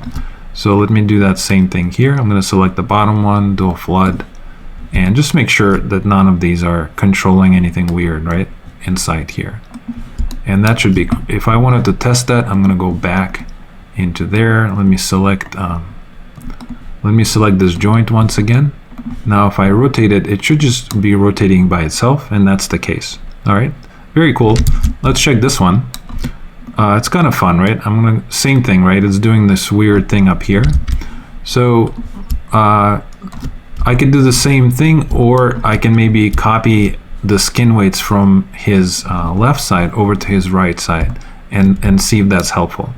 So let me do that same thing here. I'm going to select the bottom one, do a flood, and just make sure that none of these are controlling anything weird, right, inside here. And that should be, if I wanted to test that, I'm going to go back into there. Let me select this joint once again. Now if I rotate it, it should just be rotating by itself, and that's the case. All right, very cool. Let's check this one. It's kind of fun, right? I'm gonna, same thing, right? It's doing this weird thing up here. So I could do the same thing, or I can maybe copy the skin weights from his left side over to his right side and see if that's helpful.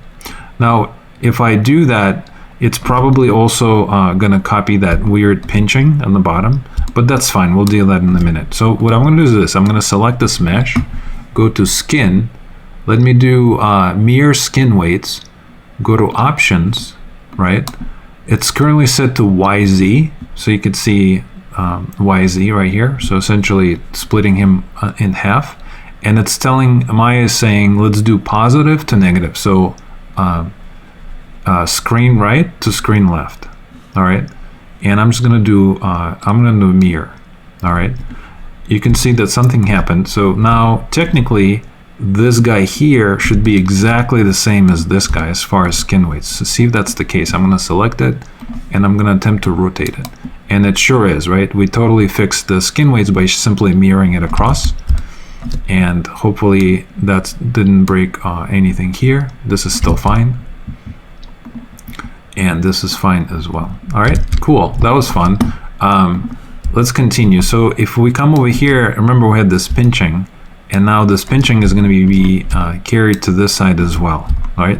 Now, if I do that, it's probably also gonna copy that weird pinching on the bottom, but that's fine. We'll deal with that in a minute. So what I'm gonna do is this. I'm gonna select this mesh, go to skin, let me do mirror skin weights, go to options, right? It's currently set to YZ, so you can see YZ right here. So essentially splitting him in half. And it's telling, Maya is saying, let's do positive to negative. So screen right to screen left. All right. And I'm just going to do, I'm going to do mirror. All right. You can see that something happened. So now technically this guy here should be exactly the same as this guy as far as skin weights. So see if that's the case. I'm going to select it and I'm going to attempt to rotate it. And it sure is, right? We totally fixed the skin weights by simply mirroring it across. And hopefully that didn't break anything here. This is still fine. And this is fine as well. All right, cool. That was fun. Let's continue. So if we come over here, remember we had this pinching. And now this pinching is going to be carried to this side as well, all right?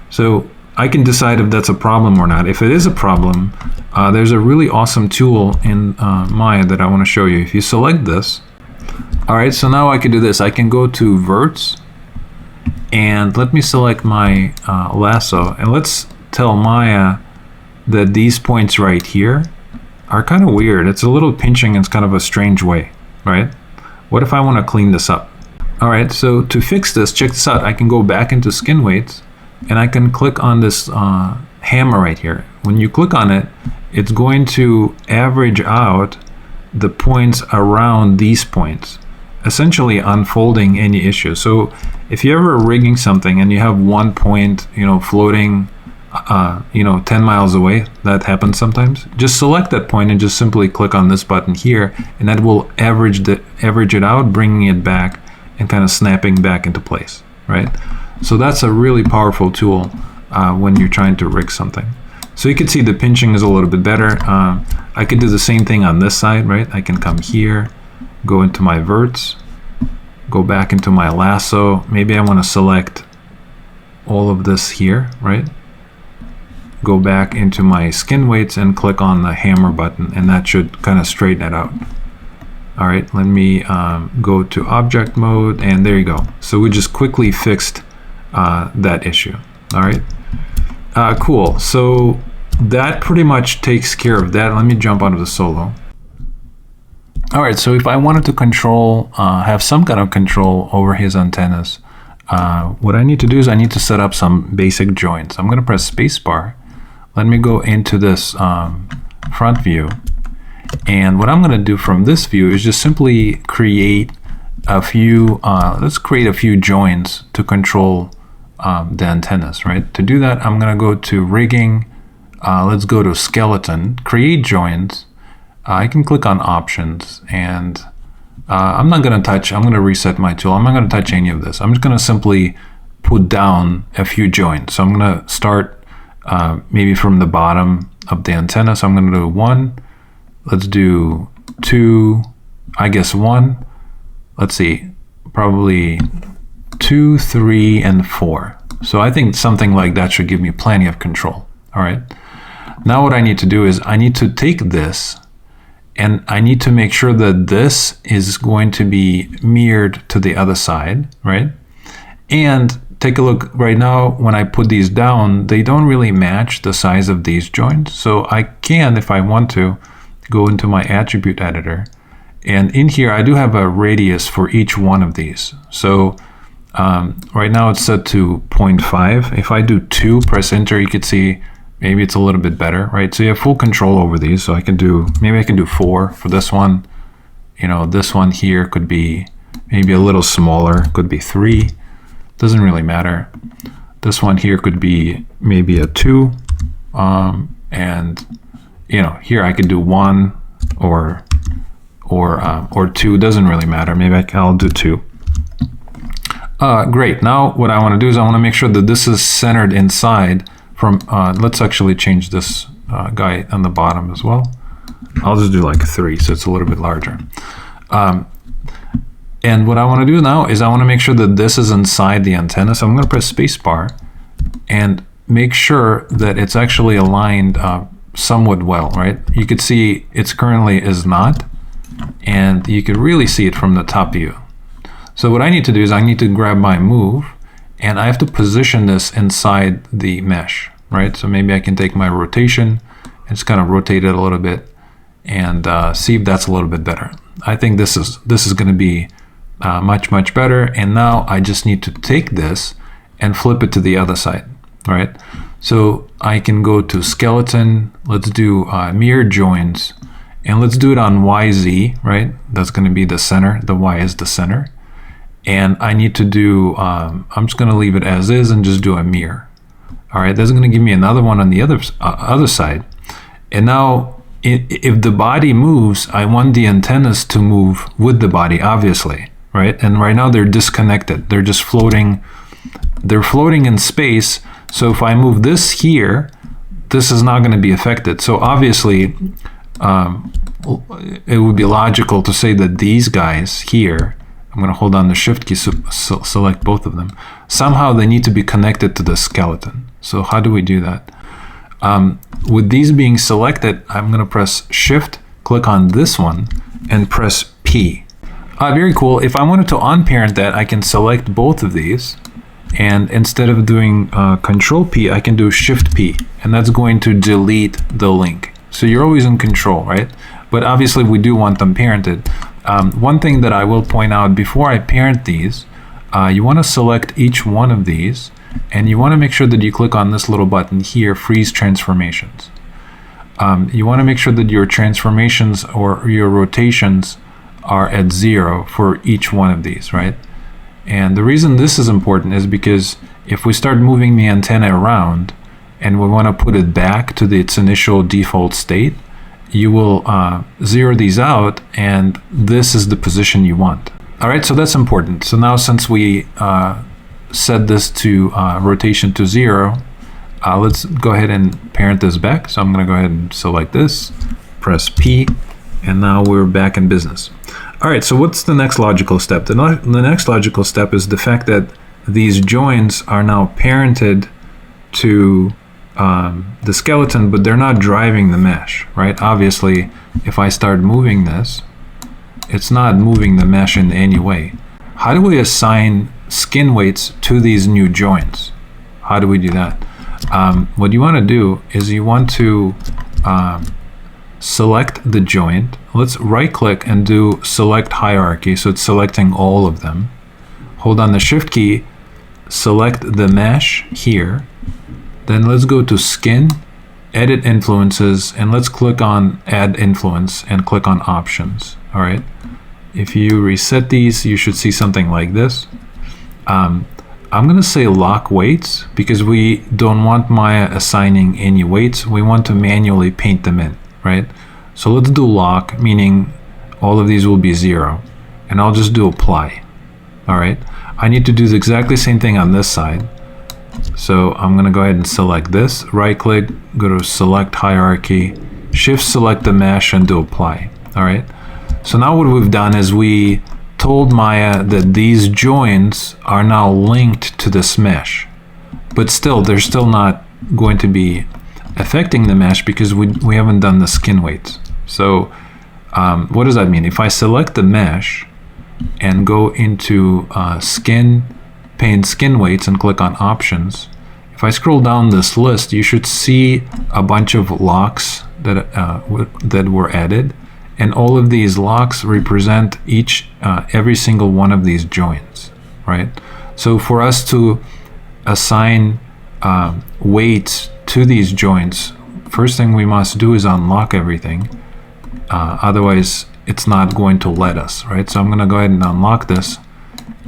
So I can decide if that's a problem or not. If it is a problem, there's a really awesome tool in Maya that I want to show you. If you select this, all right, so now I can do this. I can go to verts, and let me select my lasso, and let's tell Maya that these points right here are kind of weird. It's a little pinching. It's kind of a strange way, right? What if I want to clean this up? All right, so to fix this, check this out. I can go back into skin weights and I can click on this hammer right here. When you click on it, it's going to average out the points around these points, essentially unfolding any issue. So if you're ever rigging something and you have one point, floating, 10 miles away, that happens sometimes, just select that point and just simply click on this button here, and that will average it out, bringing it back and kind of snapping back into place, right? So that's a really powerful tool when you're trying to rig something. So you can see the pinching is a little bit better. I could do the same thing on this side, right? I can come here, go into my verts, go back into my lasso. Maybe I want to select all of this here, right? Go back into my skin weights and click on the hammer button, and that should kind of straighten it out. All right, let me go to object mode, and there you go. So we just quickly fixed that issue. All right, cool. So that pretty much takes care of that. Let me jump out of the solo. All right, so if I wanted to control, have some kind of control over his antennas, what I need to do is I need to set up some basic joints. I'm gonna press spacebar. Let me go into this front view. And what I'm gonna do from this view is just simply create a few, let's create a few joints to control the antennas, right? To do that, I'm gonna go to rigging, let's go to skeleton, create joints. I can click on options, and I'm not gonna touch, I'm gonna reset my tool. I'm not gonna touch any of this. I'm just gonna simply put down a few joints. So I'm gonna start maybe from the bottom of the antenna. So I'm gonna do 1, let's do 2, I guess 1, let's see, probably 2, 3, and 4. So I think something like that should give me plenty of control. All right. Now what I need to do is I need to take this, and I need to make sure that this is going to be mirrored to the other side, right? And take a look right now, when I put these down, they don't really match the size of these joints. So I can, if I want to, go into my attribute editor. And in here, I do have a radius for each one of these. So right now it's set to 0.5. If I do 2, press enter, you could see maybe it's a little bit better, right? So you have full control over these. So I can do, maybe I can do 4 for this one. You know, this one here could be maybe a little smaller, could be 3. Doesn't really matter. This one here could be maybe a 2. And you know, here I could do 1 or 2. Doesn't really matter. Maybe I'll do 2. Great. Now what I want to do is I want to make sure that this is centered inside from, let's actually change this guy on the bottom as well. I'll just do like 3, so it's a little bit larger. And what I want to do now is I want to make sure that this is inside the antenna. So I'm going to press spacebar and make sure that it's actually aligned somewhat well, right? You could see it's currently is not, and you could really see it from the top view. So what I need to do is I need to grab my move, and I have to position this inside the mesh, right? So maybe I can take my rotation and just kind of rotate it a little bit and see if that's a little bit better. I think this is going to be much better. And now I just need to take this and flip it to the other side, right? So I can go to skeleton, let's do mirror joins, and let's do it on YZ, right? That's going to be the center, the Y is the center. And I need to do, I'm just going to leave it as is and just do a mirror. All right, that's going to give me another one on the other side. And now if the body moves, I want the antennas to move with the body, obviously, right? And right now they're disconnected. They're just floating. They're floating in space. So if I move this here, this is not going to be affected. So obviously, it would be logical to say that these guys here, I'm going to hold down the shift key, select both of them. Somehow they need to be connected to the skeleton. So how do we do that? With these being selected, I'm going to press shift, click on this one, and press P. Very cool. If I wanted to unparent that, I can select both of these. And instead of doing Control P, I can do Shift P, and that's going to delete the link. So you're always in control, right? But obviously we do want them parented. One thing that I will point out before I parent these, you want to select each one of these, and you want to make sure that you click on this little button here, Freeze Transformations. You want to make sure that your transformations or your rotations are at 0 for each one of these, right? And the reason this is important is because if we start moving the antenna around and we want to put it back to its initial default state, you will zero these out, and this is the position you want. All right, so that's important. So now since we set this to rotation to 0, Let's go ahead and parent this back. So I'm going to go ahead and select this, press P, and now we're back in business. All right, so what's the next logical step? The next logical step is the fact that these joints are now parented to the skeleton, but they're not driving the mesh, right? Obviously, if I start moving this, it's not moving the mesh in any way. How do we assign skin weights to these new joints? How do we do that? What you want to do is you want to select the joint. Let's right click and do select hierarchy, so it's selecting all of them. Hold on the shift key, select the mesh here, then let's go to skin, edit influences, and let's click on add influence and click on options. All right, if you reset these, you should see something like this. I'm gonna say lock weights because we don't want Maya assigning any weights. We want to manually paint them in, right? So let's do lock, meaning all of these will be 0, and I'll just do apply. All right, I need to do the exactly same thing on this side. So I'm gonna go ahead and select this, right click, go to select hierarchy, shift select the mesh and do apply. All right, so now what we've done is we told Maya that these joints are now linked to this mesh, but still they're still not going to be affecting the mesh because we haven't done the skin weights. So what does that mean? If I select the mesh and go into skin, paint skin weights and click on options, if I scroll down this list, you should see a bunch of locks that were added, and all of these locks represent every single one of these joints, right? So for us to assign weights to these joints, first thing we must do is unlock everything. Otherwise, it's not going to let us, right? So I'm going to go ahead and unlock this.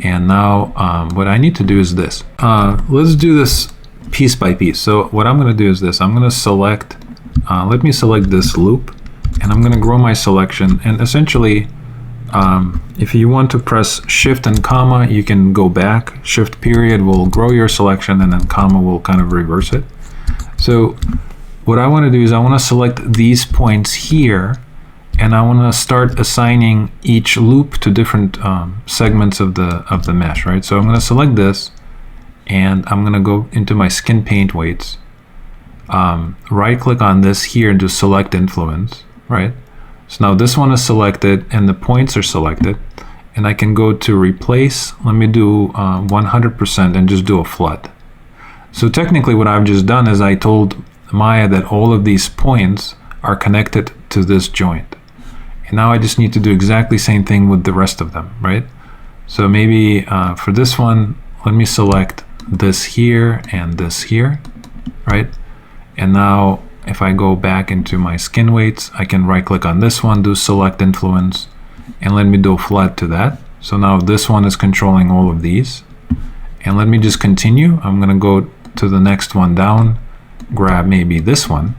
And now what I need to do is this. Let's do this piece by piece. So what I'm going to do is this. I'm going to select, let me select this loop, and I'm going to grow my selection. And essentially, if you want to press shift and comma, you can go back. Shift period will grow your selection, and then comma will kind of reverse it. So what I want to do is I want to select these points here, and I want to start assigning each loop to different segments of the mesh, right? So I'm going to select this, and I'm going to go into my skin paint weights. Right click on this here and do select influence, right? So now this one is selected and the points are selected, and I can go to replace. Let me do 100% and just do a flood. So technically what I've just done is I told Maya that all of these points are connected to this joint. And now I just need to do exactly the same thing with the rest of them, right? So maybe for this one, let me select this here and this here, right? And now if I go back into my skin weights, I can right click on this one, do select influence, and let me do a flood to that. So now this one is controlling all of these. And let me just continue. I'm gonna go to the next one down, grab maybe this one,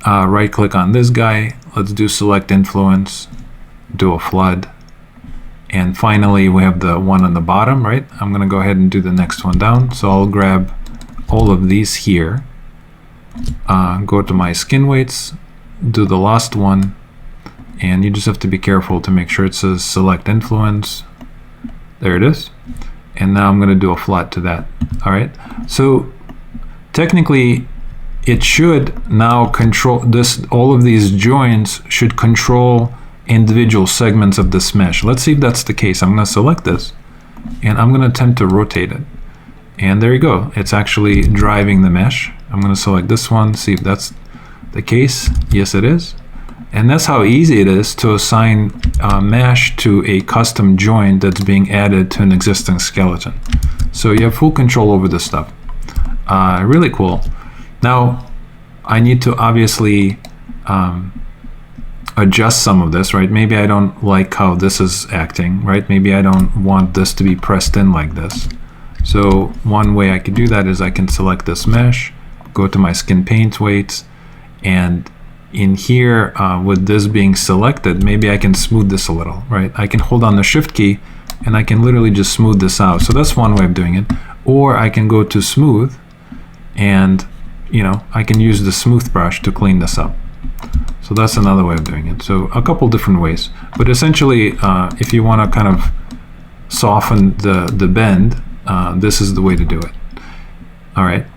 right click on this guy, let's do select influence, do a flood, and finally we have the one on the bottom, right? I'm gonna go ahead and do the next one down. So I'll grab all of these here, go to my skin weights, do the last one, and you just have to be careful to make sure it says select influence. There it is. And now I'm going to do a flood to that. All right. So technically it should now control this. All of these joints should control individual segments of this mesh. Let's see if that's the case. I'm going to select this and I'm going to attempt to rotate it. And there you go. It's actually driving the mesh. I'm going to select this one, see if that's the case. Yes, it is. And that's how easy it is to assign mesh to a custom joint that's being added to an existing skeleton. So you have full control over this stuff. Really cool. Now, I need to obviously adjust some of this, right? Maybe I don't like how this is acting, right? Maybe I don't want this to be pressed in like this. So one way I could do that is I can select this mesh, go to my skin paint weights, and in here with this being selected, maybe I can smooth this a little, right? I can hold on the shift key and I can literally just smooth this out. So that's one way of doing it. Or I can go to smooth and you know, I can use the smooth brush to clean this up. So that's another way of doing it. So a couple different ways, but essentially if you want to kind of soften the bend, this is the way to do it. All right,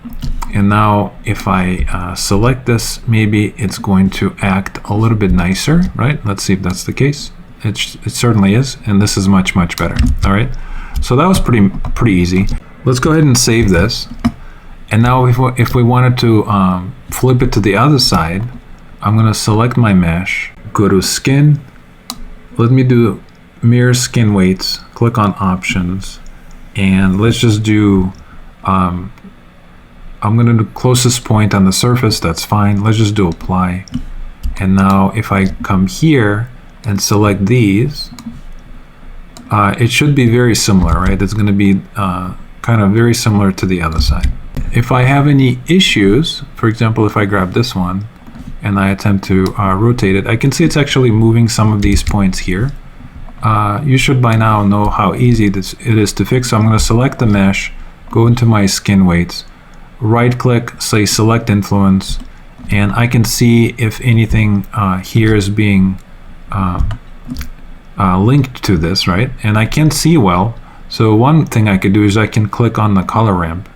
and now if I select this, maybe it's going to act a little bit nicer, right? Let's see if that's the case. It certainly is, and this is much better. All right, so that was pretty easy. Let's go ahead and save this. And now if we wanted to flip it to the other side, I'm going to select my mesh, go to skin, let me do mirror skin weights, click on options, and let's just do, I'm going to do closest point on the surface, that's fine. Let's just do apply. And now if I come here and select these, it should be very similar, right? It's going to be kind of very similar to the other side. If I have any issues, for example, if I grab this one and I attempt to rotate it, I can see it's actually moving some of these points here. You should by now know how easy it is to fix. So I'm going to select the mesh, go into my skin weights, right click, say select influence, and I can see if anything here is being linked to this, right? And I can't see well. So one thing I could do is I can click on the color ramp.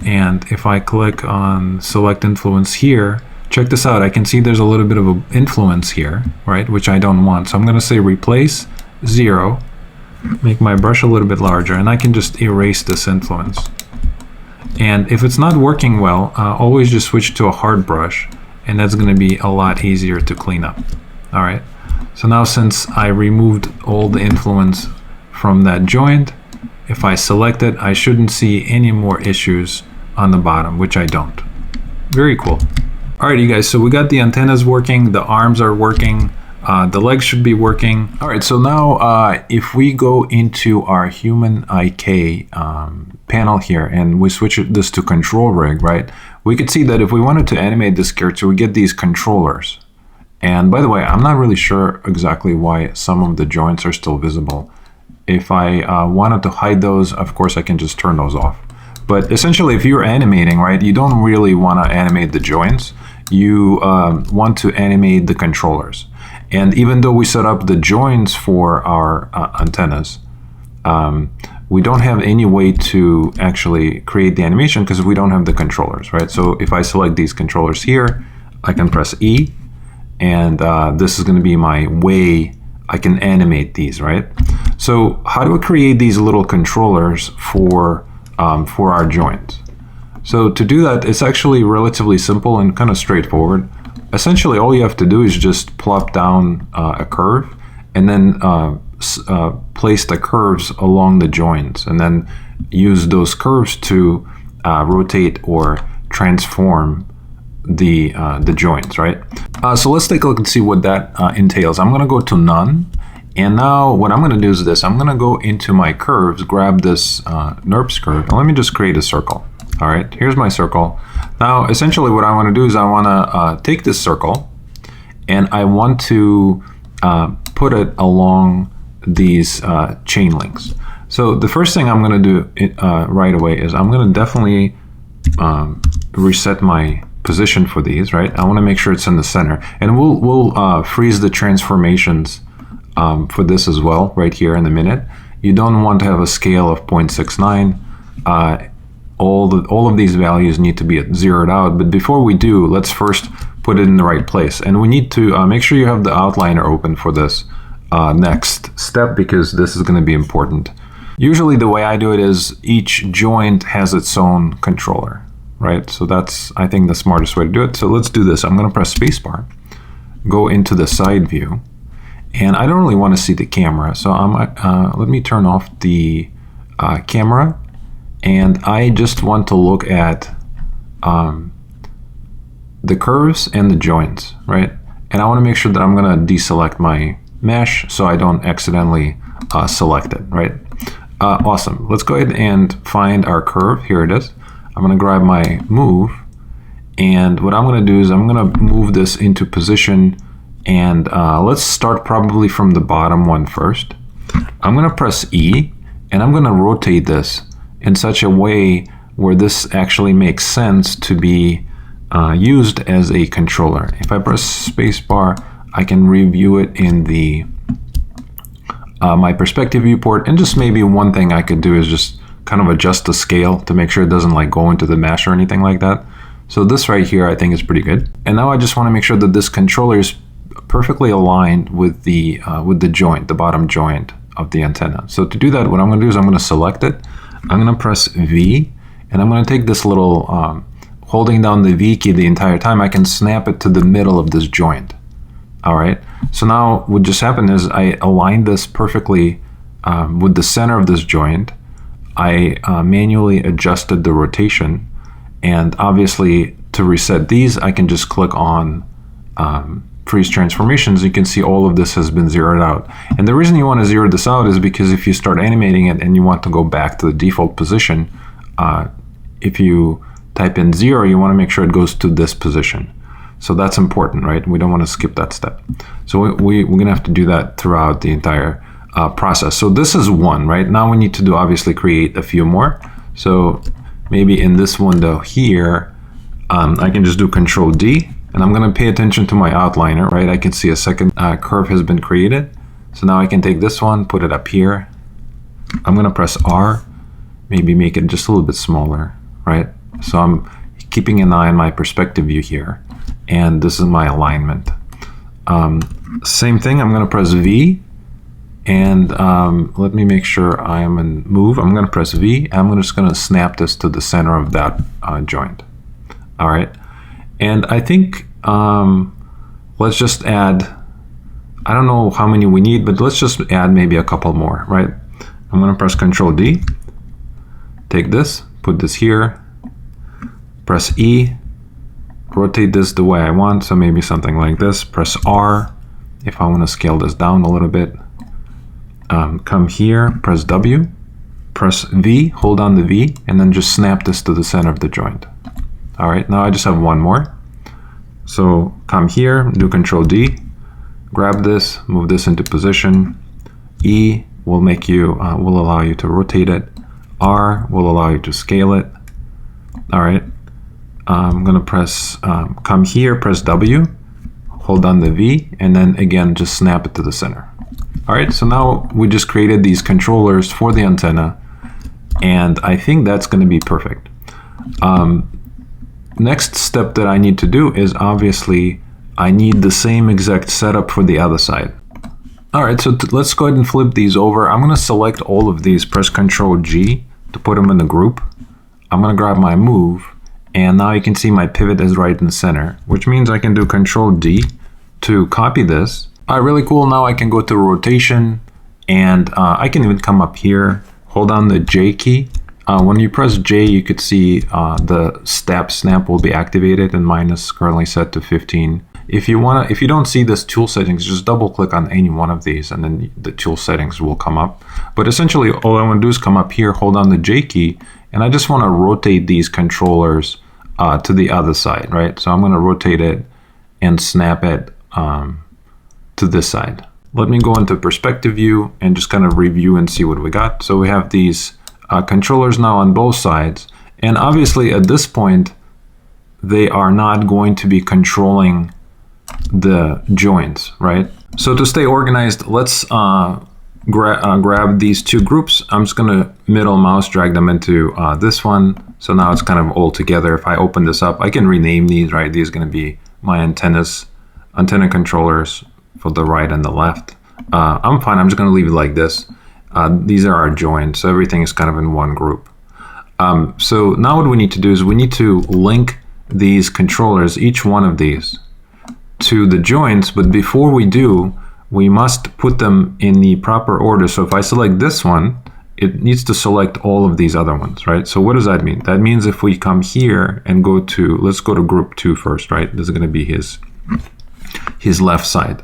And if I click on select influence here, check this out. I can see there's a little bit of an influence here, right? Which I don't want. So I'm going to say replace 0, make my brush a little bit larger, and I can just erase this influence. And if it's not working well, always just switch to a hard brush, and that's going to be a lot easier to clean up. All right. So now since I removed all the influence from that joint, if I select it, I shouldn't see any more issues on the bottom, which I don't. Very cool. All right, you guys, so we got the antennas working, the arms are working, the legs should be working. All right, so now if we go into our human IK panel here and we switch this to control rig, right? We could see that if we wanted to animate this character, we get these controllers. And by the way, I'm not really sure exactly why some of the joints are still visible. If I wanted to hide those, of course, I can just turn those off. But essentially, if you're animating, right, you don't really want to animate the joints. You want to animate the controllers. And even though we set up the joints for our antennas, we don't have any way to actually create the animation because we don't have the controllers, right? So if I select these controllers here, I can press E, and this is going to be my way I can animate these, right? So how do we create these little controllers for our joints? So to do that, it's actually relatively simple and kind of straightforward. Essentially, all you have to do is just plop down a curve and then place the curves along the joints, and then use those curves to rotate or transform the joints, right? So let's take a look and see what that entails. I'm going to go to none. And now what I'm going to do is this. I'm going to go into my curves, grab this NURBS curve, and let me just create a circle. All right, here's my circle. Now, essentially what I want to do is I want to take this circle and I want to put it along these chain links. So the first thing I'm going to do right away is I'm going to definitely reset my position for these, right? I want to make sure it's in the center, and we'll freeze the transformations for this as well right here in a minute. You don't want to have a scale of 0.69. All of these values need to be zeroed out, but before we do, let's first put it in the right place. And we need to make sure you have the outliner open for this next step, because this is going to be important. Usually the way I do it is each joint has its own controller, right? So that's, I think, the smartest way to do it. So let's do this. I'm going to press spacebar, go into the side view, and I don't really want to see the camera. So let me turn off the camera, and I just want to look at the curves and the joints, right? And I want to make sure that I'm going to deselect my mesh so I don't accidentally select it, right? Awesome. Let's go ahead and find our curve. Here it is. I'm going to grab my move, and what I'm going to do is I'm going to move this into position, and let's start probably from the bottom one first. I'm going to press E, and I'm going to rotate this in such a way where this actually makes sense to be used as a controller. If I press spacebar, I can review it in the my perspective viewport. And just maybe one thing I could do is just kind of adjust the scale to make sure it doesn't like go into the mesh or anything like that. So this right here I think is pretty good. And now I just want to make sure that this controller is perfectly aligned with the joint, the bottom joint of the antenna. So to do that, what I'm going to do is I'm going to select it. I'm going to press V, and I'm going to take this little, holding down the V key the entire time, I can snap it to the middle of this joint. All right. So now what just happened is I aligned this perfectly with the center of this joint. I manually adjusted the rotation, and obviously to reset these, I can just click on freeze transformations. You can see all of this has been zeroed out. And the reason you want to zero this out is because if you start animating it and you want to go back to the default position, if you type in 0, you want to make sure it goes to this position. So that's important, right? We don't want to skip that step. So we're going to have to do that throughout the entire process. So this is one, right? Now we need to obviously create a few more. So maybe in this window here, I can just do Control D, and I'm going to pay attention to my outliner, right? I can see a second curve has been created. So now I can take this one, put it up here. I'm going to press R, maybe make it just a little bit smaller, right? So I'm keeping an eye on my perspective view here. And this is my alignment. Same thing, I'm going to press V, and let me make sure I am in move. I'm going to press V, and I'm just going to snap this to the center of that joint. All right, and I think let's just add, I don't know how many we need, but let's just add maybe a couple more, right? I'm going to press Control D, take this, put this here, press E, rotate this the way I want, so maybe something like this. Press R if I want to scale this down a little bit. Come here, press W, press V, hold down the V, and then just snap this to the center of the joint. All right, now I just have one more. So come here, do Control D, grab this, move this into position. E will make you, will allow you to rotate it. R will allow you to scale it. All right. I'm going to press, come here, press W, hold down the V, and then again, just snap it to the center. All right, so now we just created these controllers for the antenna, and I think that's going to be perfect. Next step that I need to do is obviously I need the same exact setup for the other side. All right, so let's go ahead and flip these over. I'm going to select all of these, press Control G to put them in the group. I'm going to grab my move. And now you can see my pivot is right in the center, which means I can do Control D to copy this. All right, really cool. Now I can go to rotation, and I can even come up here, hold down the J key. When you press J, you could see the snap will be activated, and mine is currently set to 15. If you don't see this tool settings, just double click on any one of these, and then the tool settings will come up. But essentially, all I want to do is come up here, hold down the J key, and I just want to rotate these controllers to the other side, right? So I'm going to rotate it and snap it to this side. Let me go into perspective view and just kind of review and see what we got. So we have these controllers now on both sides. And obviously at this point, they are not going to be controlling the joints, right? So to stay organized, let's grab these two groups. I'm just going to middle mouse drag them into this one. So now it's kind of all together. If I open this up, I can rename these, right? These are going to be my antenna controllers for the right and the left. I'm fine. I'm just going to leave it like this. These are our joints. So everything is kind of in one group. So now what we need to do is we need to link these controllers, each one of these, to the joints. But before we do, we must put them in the proper order. So if I select this one, it needs to select all of these other ones, right? So what does that mean? That means if we come here and go to, let's go to group 2 first, right? This is going to be his left side.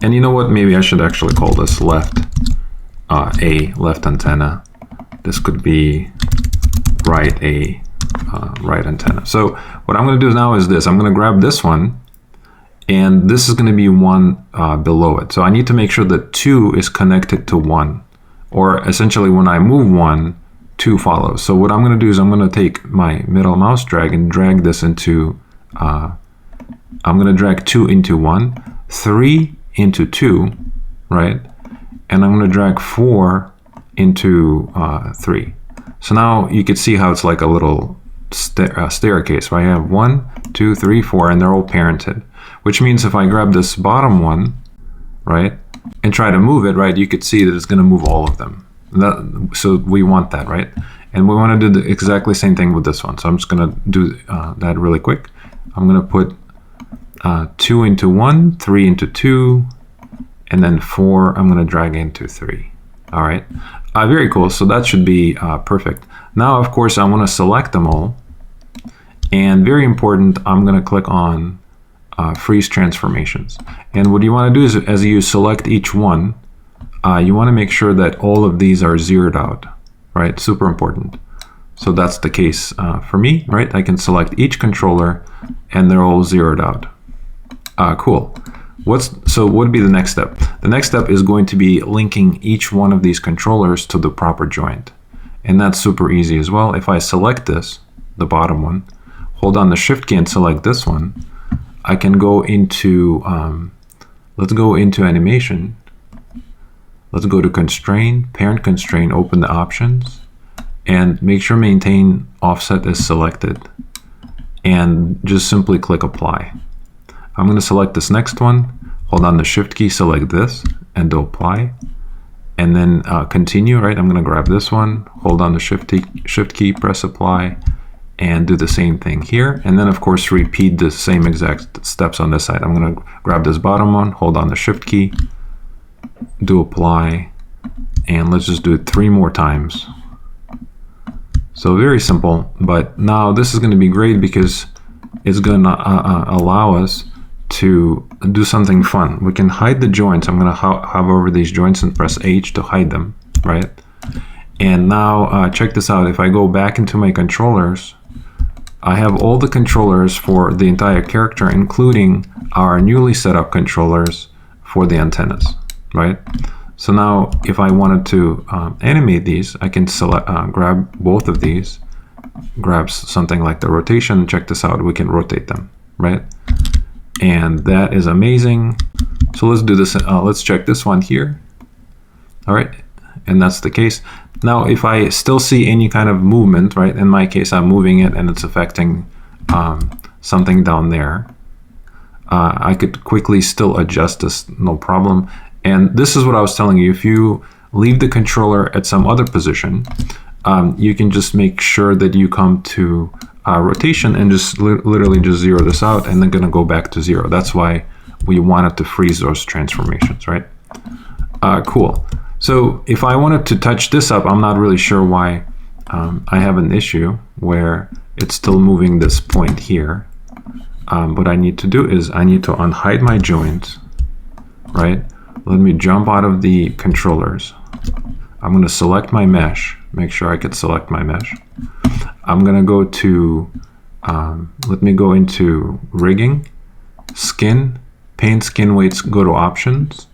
And you know what? Maybe I should actually call this left A, left antenna. This could be right A, right antenna. So what I'm going to do now is this. I'm going to grab this one, and this is going to be one below it. So I need to make sure that 2 is connected to 1. Or essentially when I move 1, 2 follows. So what I'm going to do is I'm going to take my middle mouse drag and drag this into, I'm going to drag 2 into 1, 3 into 2, right? And I'm going to drag 4 into 3. So now you can see how it's like a little staircase, right? I have 1, 2, 3, 4, and they're all parented, which means if I grab this bottom one, right, and try to move it, right, you could see that it's going to move all of them. So we want that, right? And we want to do the exactly same thing with this one. So I'm just going to do that really quick. I'm going to put 2 into 1, 3 into 2, and then 4 I'm going to drag into 3. All right, very cool. So that should be perfect. Now, of course, I want to select them all. And very important, I'm going to click on freeze transformations. And what you want to do is, as you select each one, you want to make sure that all of these are zeroed out, right? Super important. So that's the case for me, right? I can select each controller and they're all zeroed out. Cool. So what would be the next step? The next step is going to be linking each one of these controllers to the proper joint. And that's super easy as well. If I select this, the bottom one, hold on the Shift key and select this one, I can go into, let's go into animation. Let's go to constraint, parent constraint, open the options, and make sure maintain offset is selected. And just simply click apply. I'm going to select this next one, hold on the Shift key, select this, and do apply. And then continue, right? I'm going to grab this one, hold on the Shift key, press apply, and do the same thing here. And then, of course, repeat the same exact steps on this side. I'm going to grab this bottom one, hold on the Shift key, do apply, and let's just do it 3 more times. So very simple, but now this is going to be great because it's going to allow us to do something fun. We can hide the joints. I'm going to hover over these joints and press H to hide them, right? And now check this out. If I go back into my controllers, I have all the controllers for the entire character, including our newly set up controllers for the antennas, right? So now if I wanted to animate these, I can select, grab both of these, grab something like the rotation. Check this out. We can rotate them, right? And that is amazing. So let's do this. Let's check this one here. All right. And that's the case. Now, if I still see any kind of movement, right? In my case, I'm moving it and it's affecting something down there. I could quickly still adjust this, no problem. And this is what I was telling you. If you leave the controller at some other position, you can just make sure that you come to rotation and just literally just zero this out, and then gonna go back to 0. That's why we wanted to freeze those transformations, right? Cool. So if I wanted to touch this up, I'm not really sure why I have an issue where it's still moving this point here. What I need to do is I need to unhide my joints, right? Let me jump out of the controllers. I'm going to select my mesh, make sure I can select my mesh. I'm going to go to, let me go into rigging, skin, paint skin weights, go to options.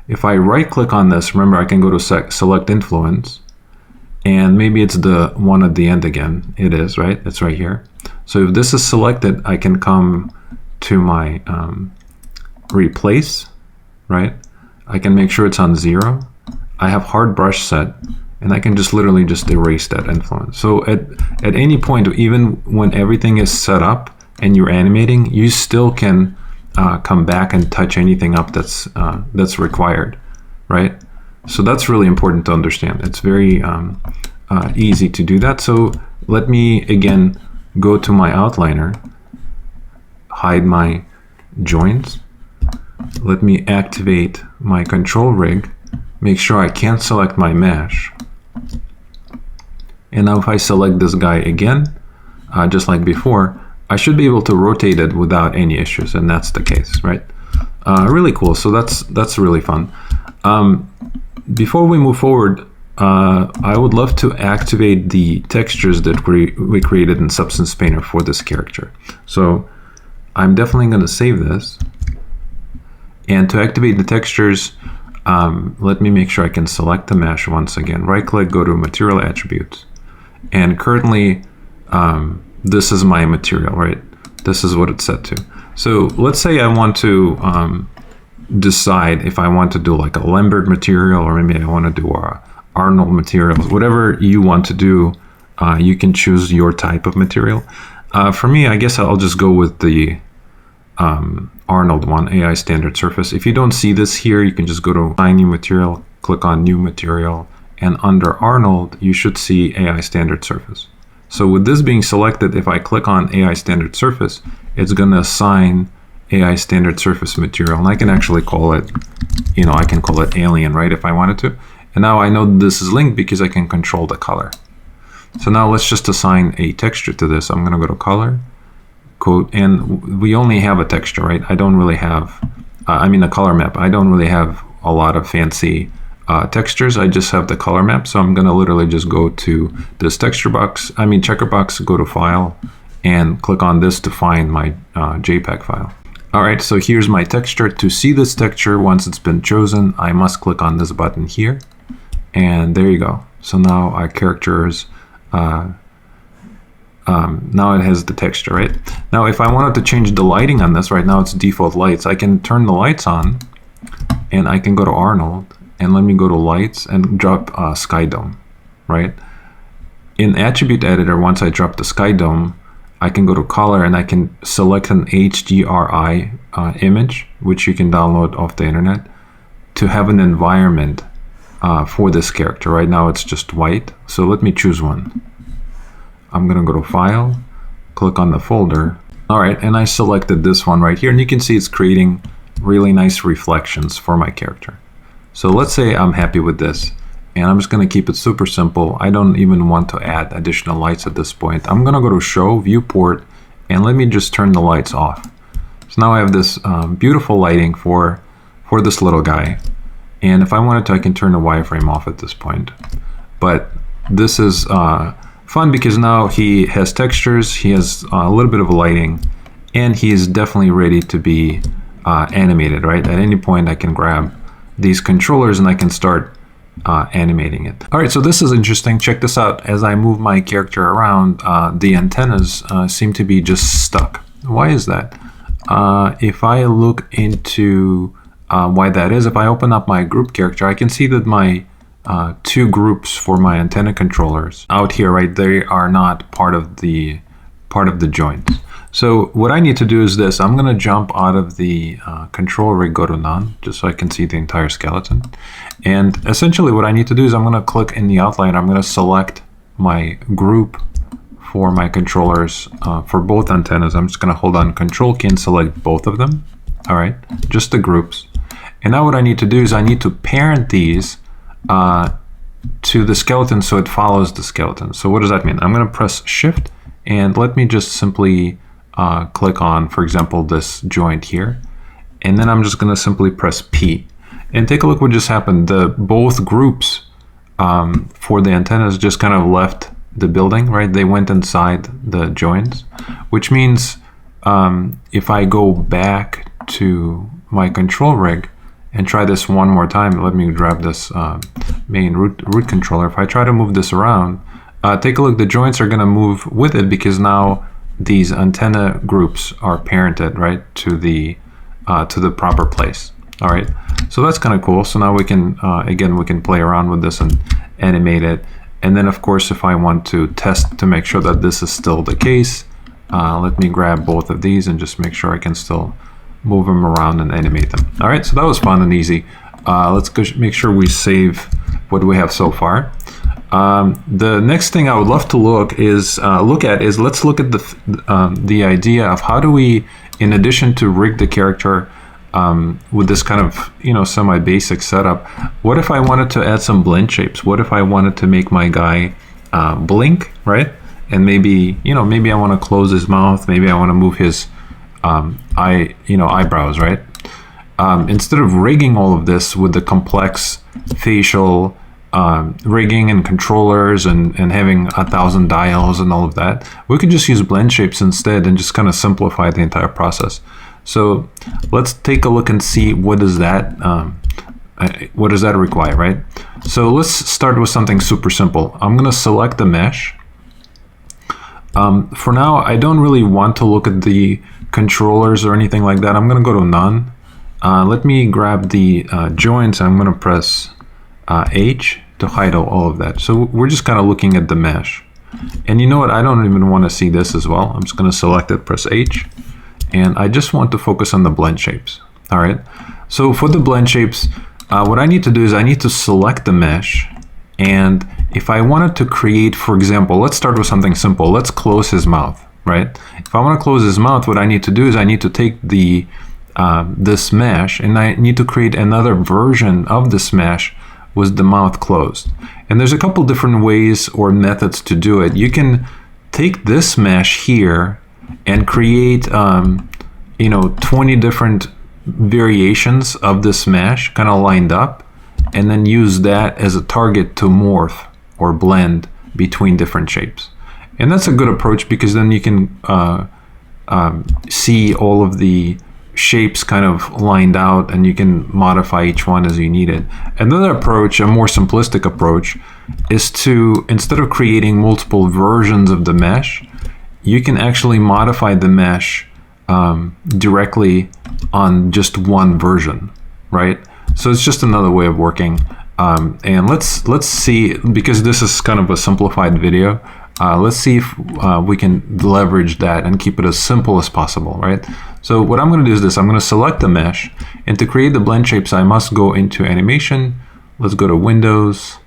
If I right click on this, remember I can go to select influence, and maybe it's the one at the end again. It is, right? It's right here. So if this is selected, I can come to my replace, right? I can make sure it's on 0. I have hard brush set, and I can just literally just erase that influence. So at any point, even when everything is set up and you're animating, you still can come back and touch anything up that's required, right? So that's really important to understand. It's very easy to do that. So let me again go to my outliner, hide my joints. Let me activate my control rig, make sure I can't select my mesh. And now if I select this guy again, just like before, I should be able to rotate it without any issues, and that's the case, right? Really cool. So that's really fun. Before we move forward, I would love to activate the textures that we created in Substance Painter for this character. So I'm definitely going to save this. And to activate the textures, let me make sure I can select the mesh once again. Right click, go to Material Attributes. And currently, this is my material, right? This is what it's set to. So let's say I want to decide if I want to do like a Lambert material, or maybe I want to do a Arnold material. Whatever you want to do, you can choose your type of material. For me, I guess I'll just go with the Arnold one, AI standard surface. If you don't see this here, you can just go to Find New Material, click on New Material, and under Arnold, you should see AI standard surface. So with this being selected, if I click on AI standard surface, it's going to assign AI standard surface material, and I can actually call it, I can call it alien, right, if I wanted to. And now I know this is linked because I can control the color. So now let's just assign a texture to this. I'm going to go to color, code, and we only have a texture, right? I don't really have, a color map. I don't really have a lot of fancy textures. I just have the color map. So I'm going to literally just go to this checker box, go to File, and click on this to find my JPEG file. All right, so here's my texture. To see this texture, once it's been chosen, I must click on this button here. And there you go. So now our characters, now it has the texture, right? Now, if I wanted to change the lighting on this, right now it's default lights. I can turn the lights on, and I can go to Arnold, and let me go to lights and drop Sky Dome, right? In Attribute Editor, once I drop the Sky Dome, I can go to color and I can select an HDRI image, which you can download off the internet, to have an environment for this character. Right now it's just white, so let me choose one. I'm gonna go to File, click on the folder. All right, and I selected this one right here, and you can see it's creating really nice reflections for my character. So let's say I'm happy with this, and I'm just gonna keep it super simple. I don't even want to add additional lights at this point. I'm gonna go to Show, Viewport, and let me just turn the lights off. So now I have this beautiful lighting for this little guy. And if I wanted to, I can turn the wireframe off at this point. But this is fun because now he has textures, he has a little bit of lighting, and he is definitely ready to be animated, right? At any point I can grab these controllers and I can start animating it. All right, so this is interesting. Check this out. As I move my character around, the antennas seem to be just stuck. Why is that? If I look into why that is, if I open up my group character, I can see that my two groups for my antenna controllers out here, right, they are not part of the joints. So what I need to do is this. I'm going to jump out of the control rig, go to None, just so I can see the entire skeleton. And essentially what I need to do is I'm going to click in the outline. I'm going to select my group for my controllers for both antennas. I'm just going to hold on Control key and select both of them. All right, just the groups. And now what I need to do is I need to parent these to the skeleton so it follows the skeleton. So what does that mean? I'm going to press Shift, and let me just simply click on, for example, this joint here. And then I'm just going to simply press P. And take a look what just happened. Both groups for the antennas just kind of left the building, right? They went inside the joints, which means if I go back to my control rig and try this one more time, let me grab this main root controller. If I try to move this around, take a look, the joints are going to move with it because now these antenna groups are parented, right, to the proper place. All right, so that's kind of cool. So now we can, again, we can play around with this and animate it. And then of course, if I want to test to make sure that this is still the case, let me grab both of these and just make sure I can still move them around and animate them. All right, so that was fun and easy. Let's go make sure we save what we have so far. The next thing I would love to look at is let's look at the idea of how do we, in addition to rig the character with this kind of semi-basic setup, what if I wanted to add some blend shapes? What if I wanted to make my guy blink, right? And maybe maybe I want to close his mouth, maybe I want to move his eyebrows, right? Instead of rigging all of this with the complex facial rigging and controllers and having 1,000 dials and all of that, we could just use blend shapes instead and just kind of simplify the entire process. So let's take a look and see what does that require, right? So let's start with something super simple. I'm going to select the mesh, For now, I don't really want to look at the controllers or anything like that. I'm going to go to none. Let me grab the joints. I'm going to press H to hide all of that. So we're just kind of looking at the mesh. And you know what? I don't even want to see this as well. I'm just going to select it, press H. And I just want to focus on the blend shapes. All right. So for the blend shapes, what I need to do is I need to select the mesh. And if I wanted to create, for example, let's start with something simple. Let's close his mouth, right? If I want to close his mouth, what I need to do is I need to take the this mesh and I need to create another version of this mesh with the mouth closed. And there's a couple different ways or methods to do it. You can take this mesh here and create, 20 different variations of this mesh kind of lined up, and then use that as a target to morph or blend between different shapes. And that's a good approach because then you can see all of the shapes kind of lined out and you can modify each one as you need it. Another approach, a more simplistic approach, is to, instead of creating multiple versions of the mesh, you can actually modify the mesh directly on just one version, right? So it's just another way of working. And let's see, because this is kind of a simplified video, let's see if we can leverage that and keep it as simple as possible, right? So what I'm going to do is this. I'm going to select the mesh, and to create the blend shapes, I must go into animation. Let's go to Windows.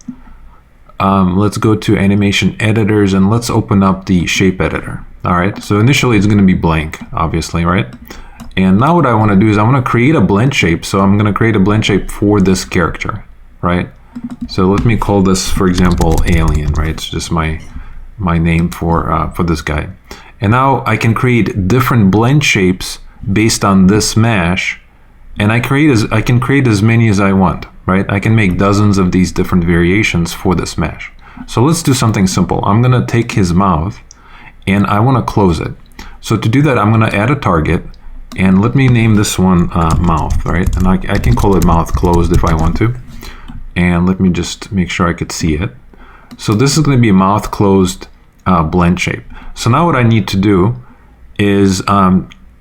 Let's go to animation editors, and let's open up the shape editor. All right. So initially it's going to be blank, obviously, right? And now what I want to do is I want to create a blend shape. So I'm going to create a blend shape for this character, right? So let me call this, for example, Alien, right? It's just my name for this guy. And now I can create different blend shapes based on this mesh, and I can create as many as I want, right? I can make dozens of these different variations for this mesh. So let's do something simple. I'm going to take his mouth and I want to close it. So to do that, I'm going to add a target, and let me name this one mouth, right? And I can call it mouth closed if I want to. And let me just make sure I could see it. So this is going to be a mouth closed blend shape. So now what I need to do is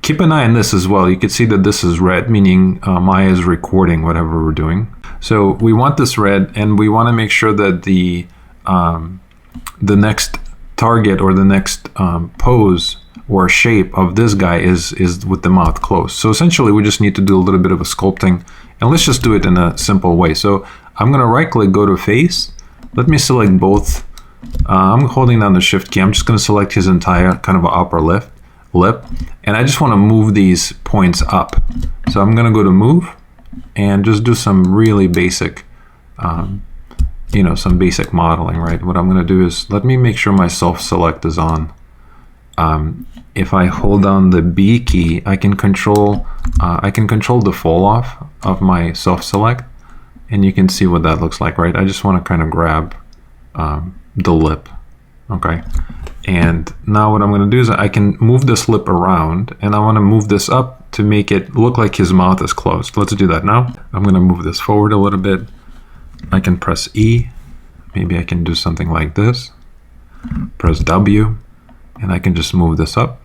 keep an eye on this as well. You can see that this is red, meaning Maya is recording whatever we're doing. So we want this red, and we want to make sure that the next target or the next pose or shape of this guy is with the mouth closed. So essentially we just need to do a little bit of a sculpting, and let's just do it in a simple way. So I'm going to right click, go to face. Let me select both. I'm holding down the shift key. I'm just going to select his entire kind of upper lip, and I just want to move these points up. So I'm going to go to move and just do some really basic some basic modeling, right? What I'm going to do is, let me make sure my self select is on. If I hold down the B key, I can control the fall off of my self select, and you can see what that looks like, right? I just want to kind of grab the lip, okay? And now what I'm going to do is I can move this lip around, and I want to move this up to make it look like his mouth is closed. Let's do that now. I'm going to move this forward a little bit. I can press E. Maybe I can do something like this. Press W, and I can just move this up.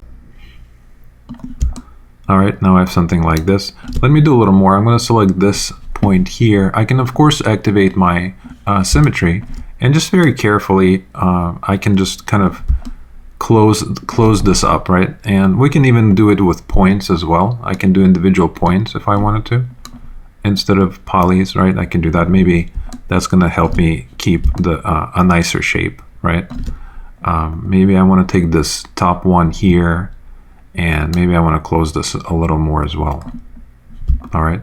All right, now I have something like this. Let me do a little more. I'm going to select this point here. I can, of course, activate my symmetry, and just very carefully, I can just kind of close this up, right? And we can even do it with points as well. I can do individual points if I wanted to, instead of polys, right? I can do that. Maybe that's going to help me keep a nicer shape, right? Maybe I want to take this top one here, and maybe I want to close this a little more as well. All right.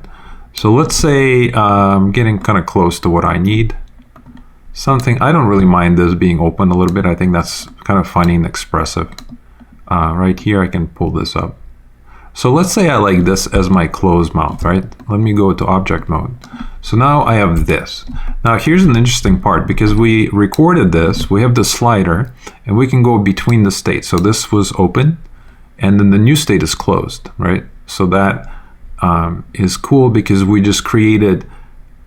So let's say I'm getting kind of close to what I need. Something, I don't really mind this being open a little bit. I think that's kind of funny and expressive. Right here, I can pull this up. So let's say I like this as my closed mouth, right? Let me go to object mode. So now I have this. Now here's an interesting part, because we recorded this, we have the slider, and we can go between the states. So this was open, and then the new state is closed, right? So that is cool, because we just created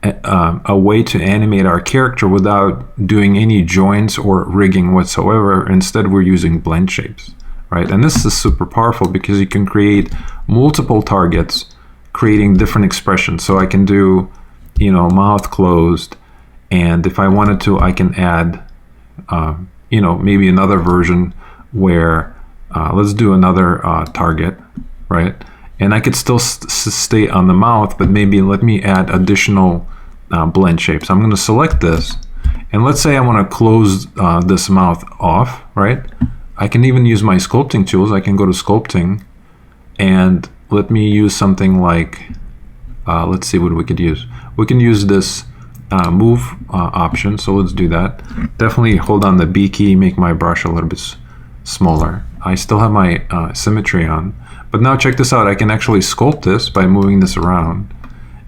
a way to animate our character without doing any joints or rigging whatsoever. Instead, we're using blend shapes, right? And this is super powerful because you can create multiple targets, creating different expressions. So I can do, you know, mouth closed, and if I wanted to, I can add, you know, maybe another version where, let's do another target, right? And I could still stay on the mouth, but maybe let me add additional blend shapes. I'm going to select this, and let's say I want to close this mouth off, right? I can even use my sculpting tools. I can go to sculpting, and let me use something like, let's see what we could use. We can use this move option, so let's do that. Definitely hold on the B key, make my brush a little bit smaller. I still have my symmetry on, but now check this out. I can actually sculpt this by moving this around.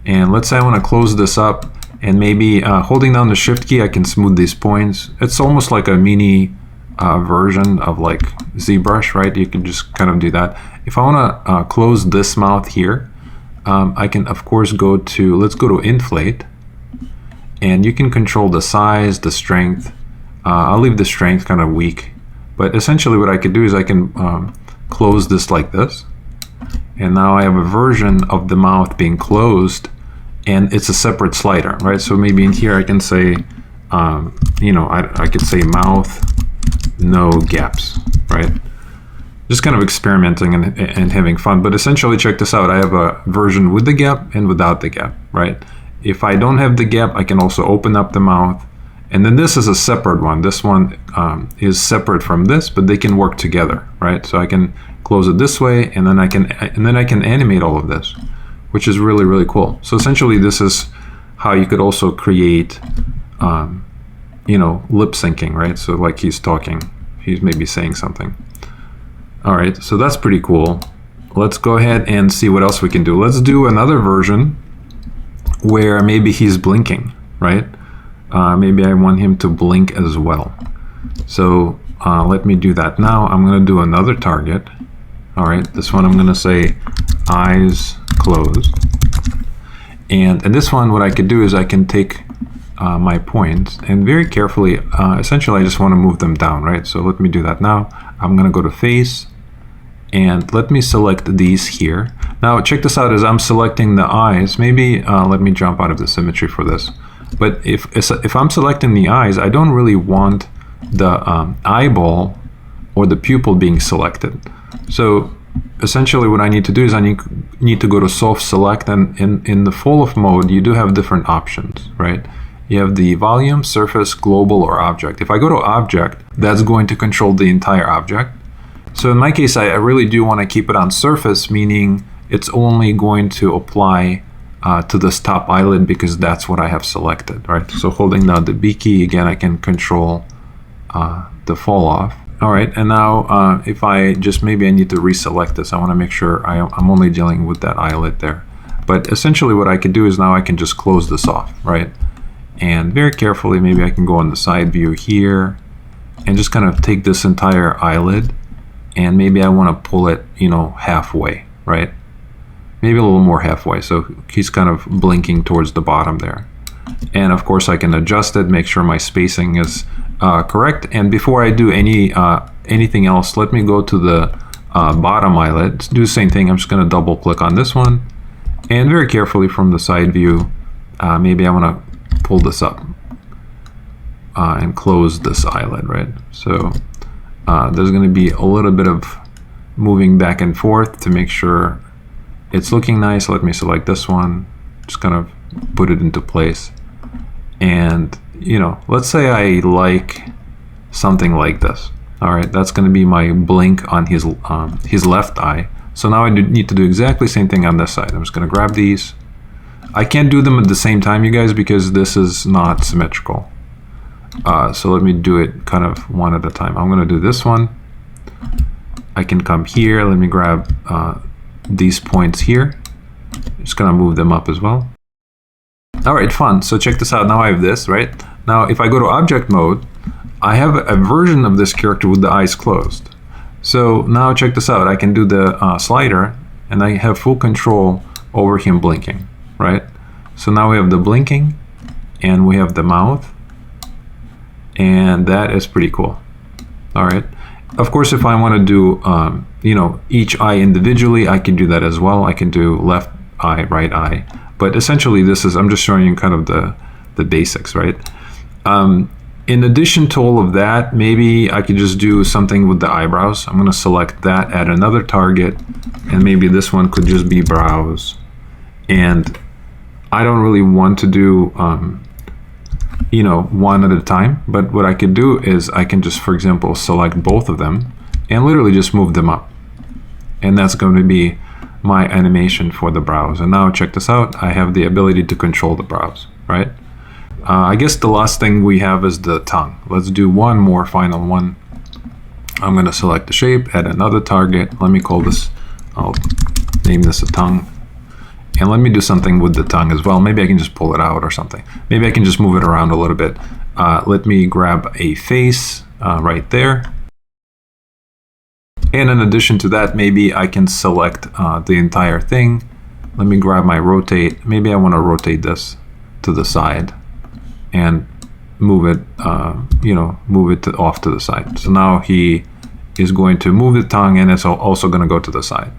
And let's say I want to close this up, and maybe holding down the shift key, I can smooth these points. It's almost like a mini version of like ZBrush, right? You can just kind of do that. If I want to close this mouth here, I can of course go to, let's go to inflate, and you can control the size, the strength. I'll leave the strength kind of weak, but essentially what I could do is I can close this like this, and now I have a version of the mouth being closed, and it's a separate slider, right? So maybe in here I can say, you know, I could say mouth, no gaps, right? Just kind of experimenting and having fun. But essentially, check this out. I have a version with the gap and without the gap, right? If I don't have the gap, I can also open up the mouth. And then this is a separate one. This one is separate from this, but they can work together, right? So I can close it this way, and then I can animate all of this, which is really, really cool. So essentially, this is how you could also create, you know, lip syncing, right? So like he's talking, he's maybe saying something. All right, so that's pretty cool. Let's go ahead and see what else we can do. Let's do another version where maybe he's blinking, right? Maybe I want him to blink as well. So let me do that now. I'm gonna do another target. All right, this one I'm gonna say eyes closed. And this one, what I could do is I can take my points and very carefully, essentially I just want to move them down, right? So let me do that now. I'm going to go to face, and let me select these here. Now check this out. As I'm selecting the eyes, maybe let me jump out of the symmetry for this. But if I'm selecting the eyes, I don't really want the eyeball or the pupil being selected. So essentially what I need to do is I need to go to soft select, and in the fall off mode you do have different options, right? You have the volume, surface, global, or object. If I go to object, that's going to control the entire object. So in my case, I really do want to keep it on surface, meaning it's only going to apply to this top eyelid because that's what I have selected, right? So holding down the B key, again, I can control the fall off. All right, and now if I just, maybe I need to reselect this. I want to make sure I'm only dealing with that eyelid there. But essentially what I could do is now I can just close this off, right? And very carefully, maybe I can go on the side view here and just kind of take this entire eyelid, and maybe I want to pull it, you know, halfway, right? Maybe a little more halfway, so he's kind of blinking towards the bottom there. And of course I can adjust it, make sure my spacing is correct. And before I do anything else, let me go to the bottom eyelid. Do the same thing. I'm just going to double click on this one, and very carefully from the side view, maybe I want to pull this up and close this eyelid, right? So there's going to be a little bit of moving back and forth to make sure it's looking nice. Let me select this one, just kind of put it into place. And you know, let's say I like something like this. All right, that's going to be my blink on his left eye. So now I need to do exactly the same thing on this side. I'm just going to grab these. I can't do them at the same time, you guys, because this is not symmetrical. So let me do it kind of one at a time. I'm going to do this one. I can come here. Let me grab these points here. Just going to move them up as well. All right, fun. So check this out. Now I have this, right? Now if I go to object mode, I have a version of this character with the eyes closed. So now check this out. I can do the slider, and I have full control over him blinking, right? So now we have the blinking and we have the mouth, and that is pretty cool. All right. Of course, if I want to do, you know, each eye individually, I can do that as well. I can do left eye, right eye. But essentially, this is, I'm just showing you kind of the basics, right? In addition to all of that, maybe I could just do something with the eyebrows. I'm going to select that, add another target, and maybe this one could just be brows. And I don't really want to do, you know, one at a time, but what I could do is I can just, for example, select both of them and literally just move them up. And that's going to be my animation for the brows. And now check this out. I have the ability to control the brows, right? I guess the last thing we have is the tongue. Let's do one more final one. I'm going to select the shape, add another target. Let me call this, I'll name this a tongue. And let me do something with the tongue as well. Maybe I can just pull it out or something. Maybe I can just move it around a little bit. Let me grab a face right there. And in addition to that, maybe I can select the entire thing. Let me grab my rotate. Maybe I want to rotate this to the side and move it, you know, move it off to the side. So now he is going to move the tongue, and it's also going to go to the side.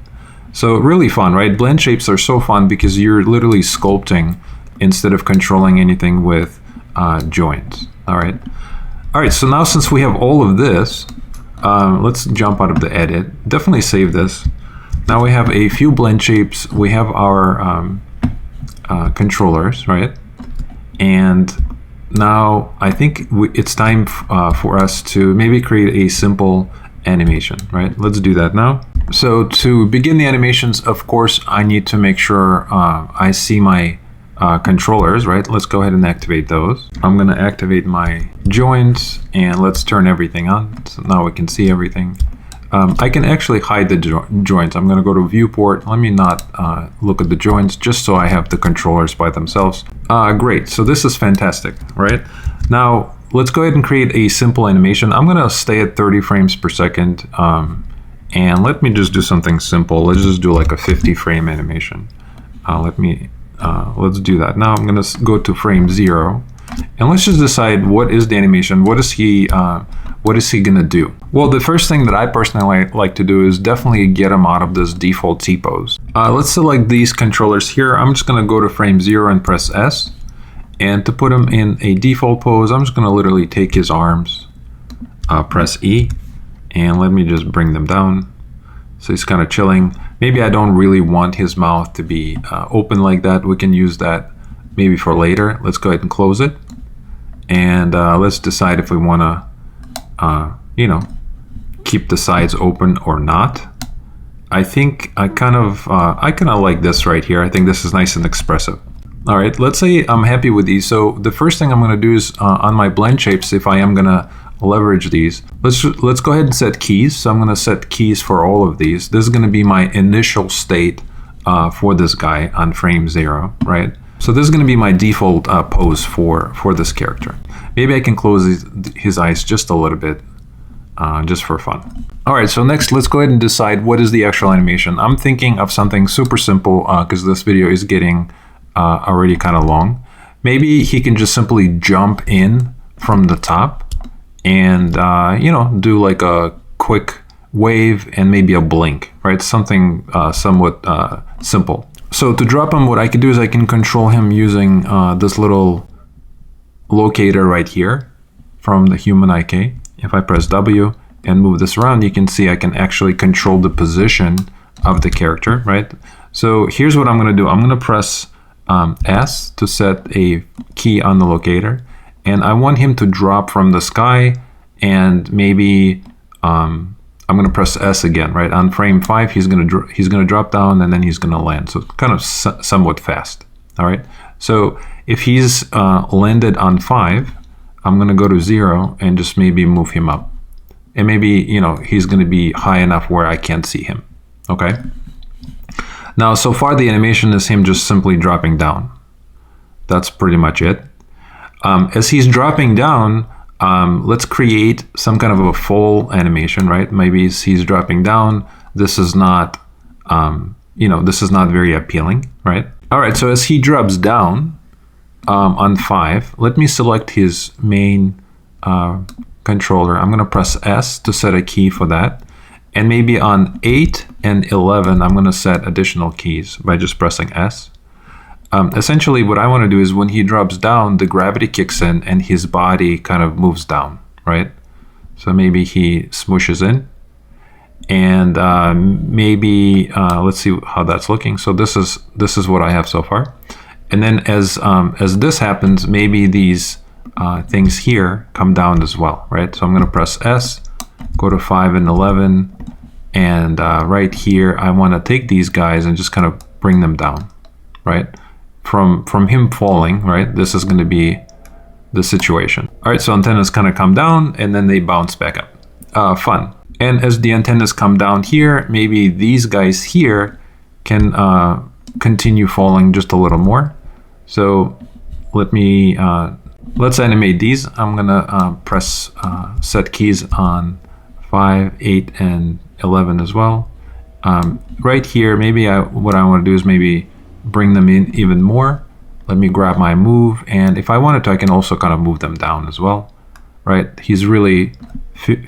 So really fun, right? Blend shapes are so fun because you're literally sculpting instead of controlling anything with joints. All right. All right. So now since we have all of this, let's jump out of the edit. Definitely save this. Now we have a few blend shapes. We have our controllers, right? And now I think it's time for us to maybe create a simple animation, right? Let's do that now. So to begin the animations, of course, I need to make sure I see my controllers, right? Let's go ahead and activate those. I'm going to activate my joints and let's turn everything on. So now we can see everything. I can actually hide the joints. I'm going to go to viewport. Let me not look at the joints just so I have the controllers by themselves. Great. So this is fantastic, right? Now let's go ahead and create a simple animation. I'm going to stay at 30 frames per second. And let me just do something simple. Let's just do like a 50 frame animation. Let's do that. Now I'm going to go to frame 0 and let's just decide what is the animation. What is he going to do? Well, the first thing that I personally like to do is definitely get him out of this default T-pose. Let's select these controllers here. I'm just going to go to frame 0 and press S. And to put him in a default pose, I'm just going to literally take his arms, press E, and let me just bring them down. So he's kind of chilling. Maybe I don't really want his mouth to be open like that. We can use that maybe for later. Let's go ahead and close it. And let's decide if we want to, you know, keep the sides open or not. I think I kind of like this right here. I think this is nice and expressive. All right, let's say I'm happy with these. So the first thing I'm going to do is on my blend shapes, if I am going to leverage these, let's go ahead and set keys. So I'm going to set keys for all of these. This is going to be my initial state for this guy on frame 0, right? So this is going to be my default pose for this character. Maybe I can close his eyes just a little bit, just for fun. All right, so next let's go ahead and decide what is the actual animation. I'm thinking of something super simple because this video is getting already kind of long. Maybe he can just simply jump in from the top and you know, do like a quick wave and maybe a blink, right? Something somewhat simple. So to drop him, what I can do is I can control him using this little locator right here from the human IK. If I press W and move this around, you can see I can actually control the position of the character, right? So here's what I'm going to do. I'm going to press S to set a key on the locator, and I want him to drop from the sky, and maybe I'm going to press S again, right? On frame 5, he's going to drop down and then he's going to land. So it's kind of somewhat fast. All right. So if he's landed on 5, I'm going to go to 0 and just maybe move him up, and maybe, you know, he's going to be high enough where I can't see him. Okay. Now, so far the animation is him just simply dropping down. That's pretty much it. As he's dropping down, let's create some kind of a full animation, right? Maybe he's dropping down. This is not, you know, this is not very appealing, right? All right, so as he drops down on 5, let me select his main controller. I'm going to press S to set a key for that. And maybe on 8 and 11, I'm going to set additional keys by just pressing S. Essentially, what I want to do is when he drops down, the gravity kicks in and his body kind of moves down, right? So maybe he smooshes in. And maybe let's see how that's looking. So this is what I have so far. And then as this happens, maybe these things here come down as well, right? So I'm going to press S, go to 5 and 11, and right here I want to take these guys and just kind of bring them down, right? From him falling, right? This is going to be the situation. All right, so antennas kind of come down and then they bounce back up. Fun. And as the antennas come down here, maybe these guys here can continue falling just a little more. So let's animate these. I'm gonna press set keys on 5, 8, and 11 as well. Right here, maybe what I want to do is maybe bring them in even more. Let me grab my move, and if I wanted to, I can also kind of move them down as well, right? He's really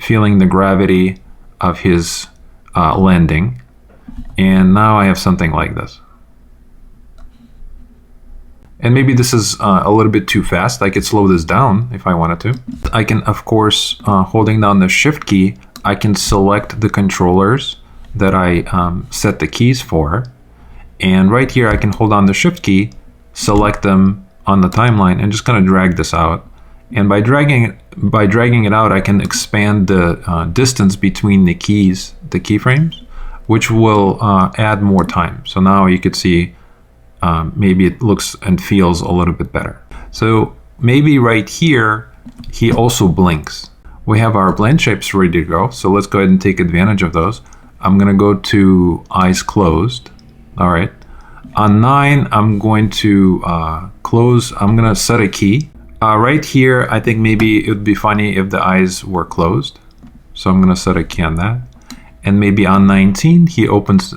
feeling the gravity of his landing, and now I have something like this. And maybe this is a little bit too fast. I could slow this down if I wanted to. I can, of course, holding down the Shift key, I can select the controllers that I set the keys for. And right here, I can hold on the Shift key, select them on the timeline, and just kind of drag this out. And by dragging it out, I can expand the distance between the keys, the keyframes, which will add more time. So now you could see maybe it looks and feels a little bit better. So maybe right here, he also blinks. We have our blend shapes ready to go. So let's go ahead and take advantage of those. I'm gonna go to eyes closed. All right. On 9, I'm going to close. I'm gonna set a key. Right here, I think maybe it would be funny if the eyes were closed. So I'm gonna set a key on that. And maybe on 19, he opens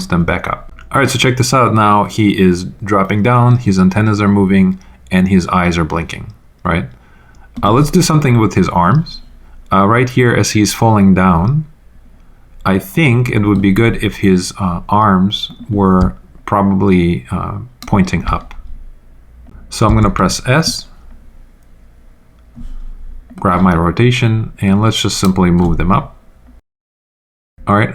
them back up. All right, so check this out. Now he is dropping down, his antennas are moving, and his eyes are blinking, right? Let's do something with his arms. Right here, as he's falling down, I think it would be good if his arms were probably pointing up. So I'm gonna press S, grab my rotation, and let's just simply move them up. All right,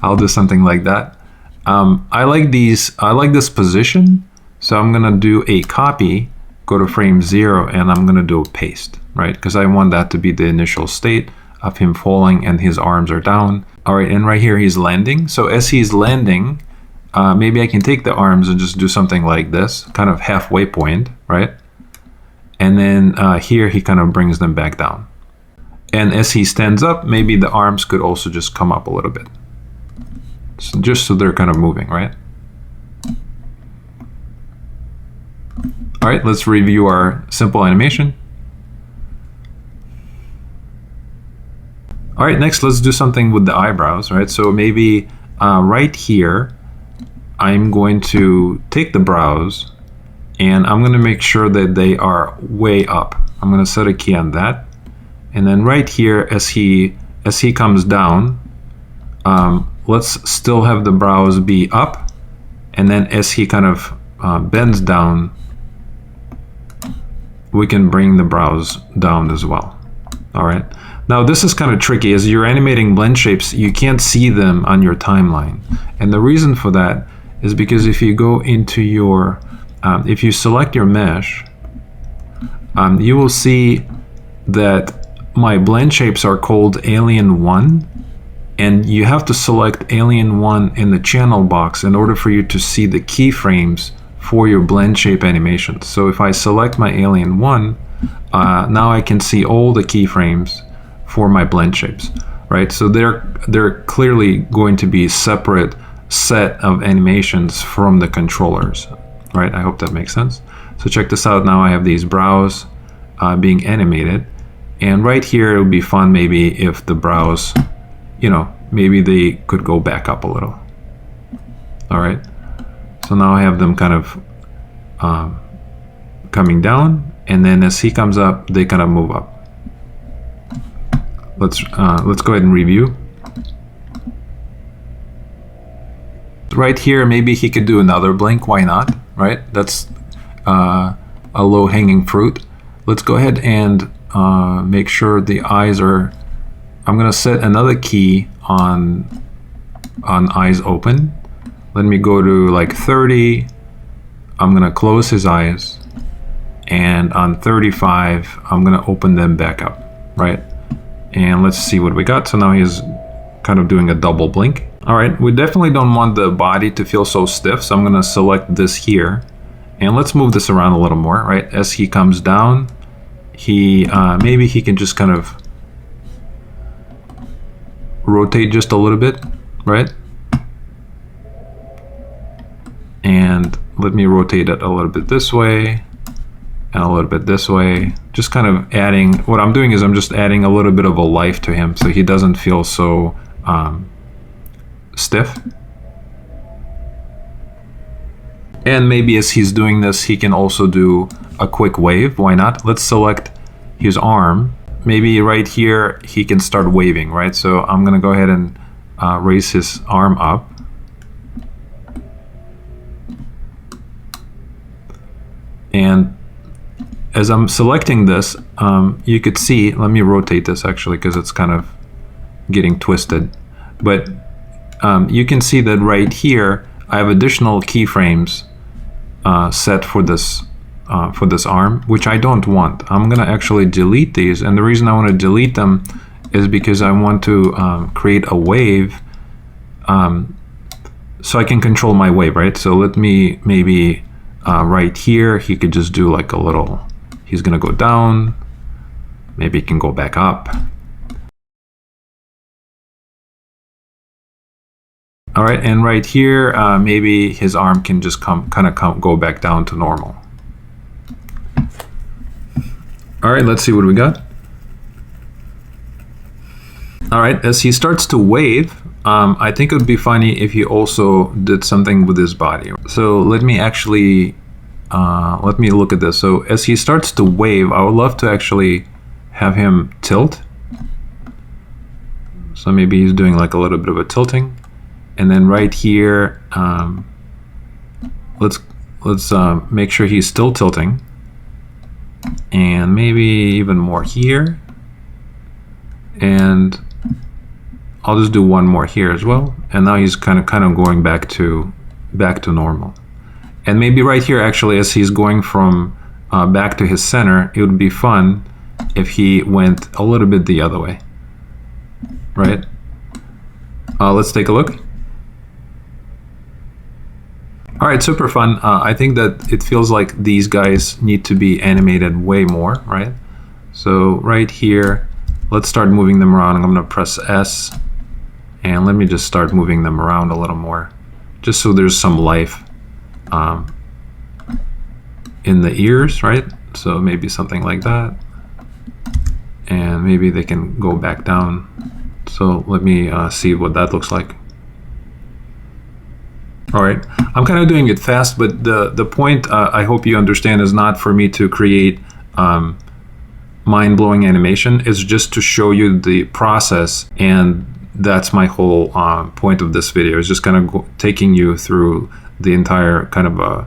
I'll do something like that. I like this position, so I'm gonna do a copy, go to frame 0, and I'm gonna do a paste, right? Because I want that to be the initial state of him falling and his arms are down. All right, and right here he's landing. So as he's landing, maybe I can take the arms and just do something like this, kind of halfway point, right? And then here he kind of brings them back down. And as he stands up, maybe the arms could also just come up a little bit. So just so they're kind of moving, right? All right, let's review our simple animation. All right, next let's do something with the eyebrows, right? So maybe right here, I'm going to take the brows and I'm going to make sure that they are way up. I'm going to set a key on that. And then right here, as he comes down, let's still have the brows be up. And then as he kind of bends down, we can bring the brows down as well. All right. Now this is kind of tricky. As you're animating blend shapes, you can't see them on your timeline. And the reason for that is because if you go into your, if you select your mesh, you will see that my blend shapes are called Alien 1, and you have to select Alien 1 in the channel box in order for you to see the keyframes for your blend shape animations. So if I select my Alien 1, now I can see all the keyframes for my blend shapes, right? So they're clearly going to be separate set of animations from the controllers, right? I hope that makes sense. So check this out. Now I have these brows being animated, and right here it would be fun maybe if the brows, you know, maybe they could go back up a little. All right. So now I have them kind of coming down, and then as he comes up, they kind of move up. Let's go ahead and review. Right here, maybe he could do another blink. Why not? Right? That's a low-hanging fruit. Let's go ahead and make sure the eyes are. I'm gonna set another key on eyes open. Let me go to like 30. I'm gonna close his eyes, and on 35, I'm gonna open them back up, right? And let's see what we got. So now he's kind of doing a double blink. All right, we definitely don't want the body to feel so stiff, so I'm gonna select this here, and let's move this around a little more, right? As he comes down, he maybe he can just kind of rotate just a little bit, right? And let me rotate it a little bit this way and a little bit this way. Just kind of adding, what I'm doing is I'm just adding a little bit of a life to him so he doesn't feel so stiff. And maybe as he's doing this, he can also do a quick wave. Why not? Let's select his arm. Maybe right here, he can start waving, right? So I'm gonna go ahead and raise his arm up. And as I'm selecting this, you could see, let me rotate this actually because it's kind of getting twisted. But you can see that right here, I have additional keyframes set for this arm, which I don't want. I'm gonna actually delete these, and the reason I want to delete them is because I want to create a wave so I can control my wave, right? So let me maybe right here, he could just do like a little, he's gonna go down, maybe he can go back up. All right, and right here, maybe his arm can just go back down to normal. All right, let's see what we got. All right, as he starts to wave, I think it would be funny if he also did something with his body. So let me actually, let me look at this. So as he starts to wave, I would love to actually have him tilt. So maybe he's doing like a little bit of a tilting. And then right here, let's make sure he's still tilting. And maybe even more here. And I'll just do one more here as well. And now he's kind of going back to normal. And maybe right here, actually, as he's going from back to his center, it would be fun if he went a little bit the other way, right? Let's take a look. All right, super fun. I think that it feels like these guys need to be animated way more, right? So right here, let's start moving them around. I'm gonna press S, and let me just start moving them around a little more, just so there's some life in the ears, right? So maybe something like that. And maybe they can go back down. So let me see what that looks like. All right, I'm kind of doing it fast, but the point I hope you understand is not for me to create mind-blowing animation. It's just to show you the process, and that's my whole point of this video. Is just kind of taking you through the entire kind of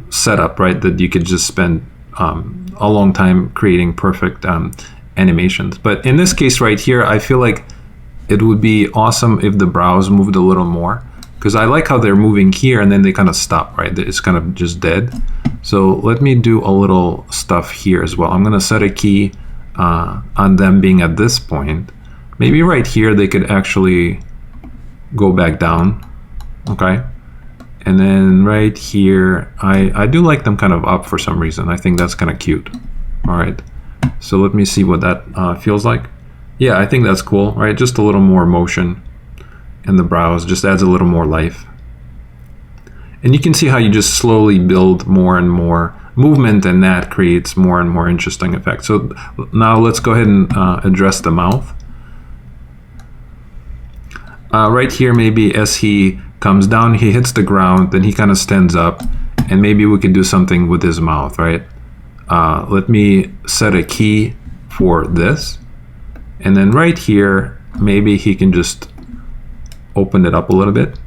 setup, right? That you could just spend a long time creating perfect animations. But in this case right here, I feel like it would be awesome if the brows moved a little more, because I like how they're moving here and then they kind of stop, right? It's kind of just dead. So let me do a little stuff here as well. I'm gonna set a key on them being at this point. Maybe right here they could actually go back down, okay? And then right here, I do like them kind of up for some reason. I think that's kind of cute. All right, so let me see what that feels like. Yeah, I think that's cool, right? Just a little more motion in the brows, just adds a little more life. And you can see how you just slowly build more and more movement, and that creates more and more interesting effects. So now let's go ahead and address the mouth. Right here, maybe as he comes down, he hits the ground, then he kind of stands up, and maybe we could do something with his mouth, right? Let me set a key for this, and then right here, maybe he can just open it up a little bit.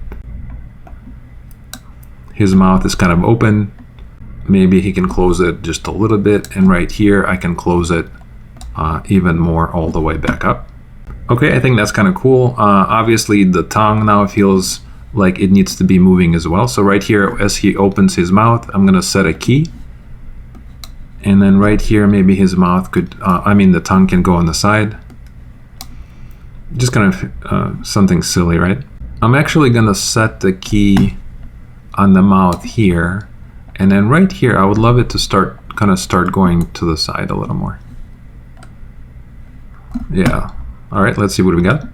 His mouth is kind of open. Maybe he can close it just a little bit, and right here I can close it even more all the way back up. Okay, I think that's kind of cool. Obviously the tongue now feels like it needs to be moving as well. So right here, as he opens his mouth, I'm gonna set a key. And then right here, maybe his mouth could, the tongue can go on the side. Just kind of something silly, right? I'm actually gonna set the key on the mouth here. And then right here, I would love it to start going to the side a little more. Yeah. All right, let's see what we got.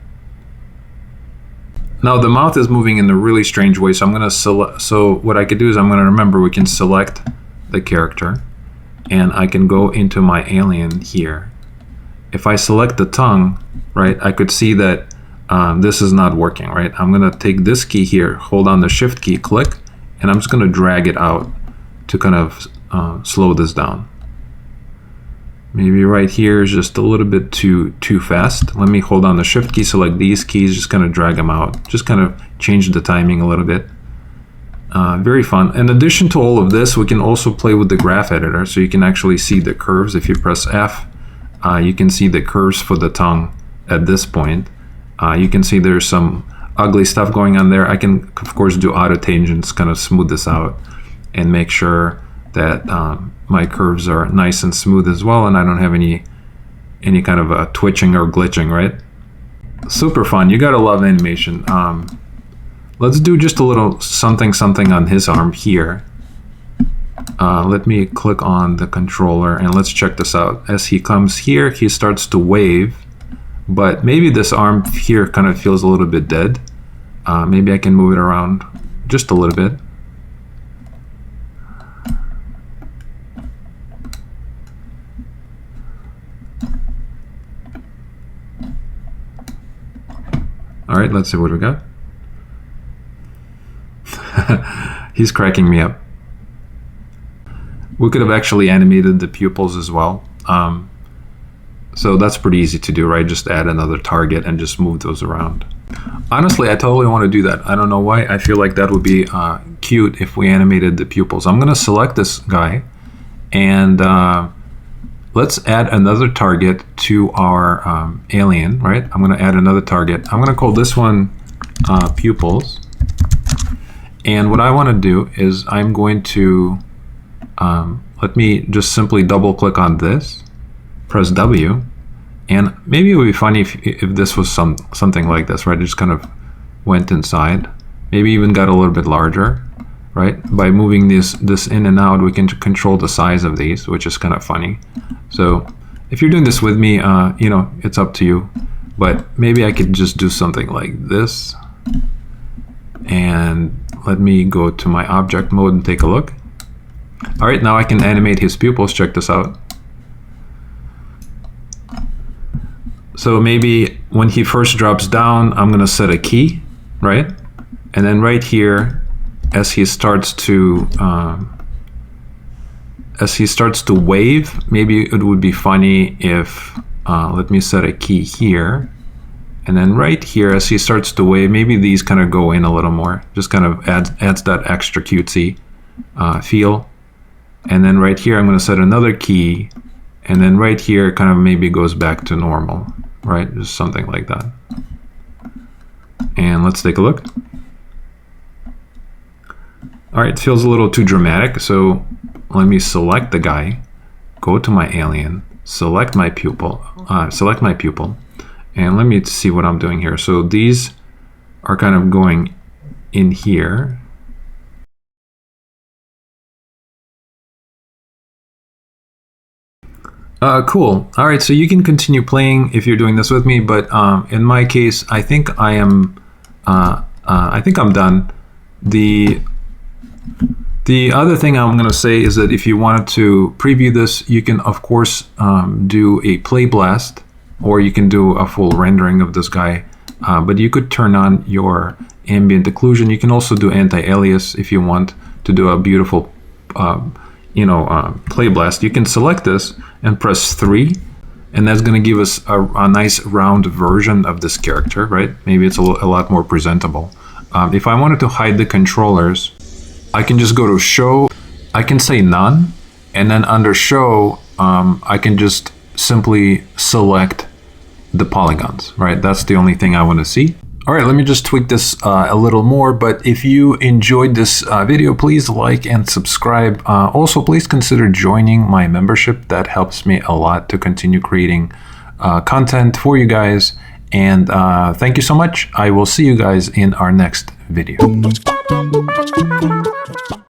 Now the mouth is moving in a really strange way, so I'm gonna select. So what I could do is I'm gonna remember we can select the character, and I can go into my alien here. If I select the tongue, right, I could see that this is not working, right? I'm gonna take this key here, hold on the Shift key, click, and I'm just gonna drag it out to kind of slow this down. Maybe right here is just a little bit too fast. Let me hold on the Shift key, select these keys, just kind of drag them out. Just kind of change the timing a little bit. Very fun. In addition to all of this, we can also play with the graph editor, so you can actually see the curves. If you press F, you can see the curves for the tongue at this point. You can see there's some ugly stuff going on there. I can, of course, do auto tangents, kind of smooth this out and make sure that my curves are nice and smooth as well, and I don't have any kind of twitching or glitching, right? Super fun. You gotta love animation. Let's do just a little something on his arm here. Let me click on the controller and let's check this out. As he comes here, he starts to wave, but maybe this arm here kind of feels a little bit dead. Maybe I can move it around just a little bit. All right, let's see what we got. He's cracking me up. We could have actually animated the pupils as well. So that's pretty easy to do, right? Just add another target and just move those around. Honestly, I totally want to do that. I don't know why. I feel like that would be cute if we animated the pupils. I'm gonna select this guy and let's add another target to our alien, right? I'm gonna add another target. I'm gonna call this one pupils. And what I wanna do is I'm going to, let me just simply double click on this, press W, and maybe it would be funny if this was something like this, right? It just kind of went inside, maybe even got a little bit larger, right? By moving this in and out, we can control the size of these, which is kind of funny. So if you're doing this with me, you know, it's up to you, but maybe I could just do something like this. And let me go to my object mode and take a look. All right, now I can animate his pupils. Check this out. So maybe when he first drops down, I'm gonna set a key, right? And then right here, as he starts to wave, maybe it would be funny if, let me set a key here. And then right here, as he starts to wave, maybe these kind of go in a little more, just kind of adds that extra cutesy feel. And then right here, I'm gonna set another key. And then right here, it kind of maybe goes back to normal, right? Just something like that. And let's take a look. All right, it feels a little too dramatic. So let me select the guy, go to my alien, select my pupil, and let me see what I'm doing here. So these are kind of going in here. Cool. All right, so you can continue playing if you're doing this with me, but in my case, I think I'm done. The other thing I'm going to say is that if you wanted to preview this, you can of course do a play blast, or you can do a full rendering of this guy. But you could turn on your ambient occlusion. You can also do anti-alias if you want to do a beautiful, clay blast. You can select this and press 3, and that's going to give us a nice round version of this character, right? Maybe it's a lot more presentable. If I wanted to hide the controllers, I can just go to Show. I can say None, and then under Show, I can just simply select the polygons, right? That's the only thing I want to see. All right, let me just tweak this a little more, but if you enjoyed this video, please like and subscribe. Also, please consider joining my membership. That helps me a lot to continue creating content for you guys. And thank you so much. I will see you guys in our next video.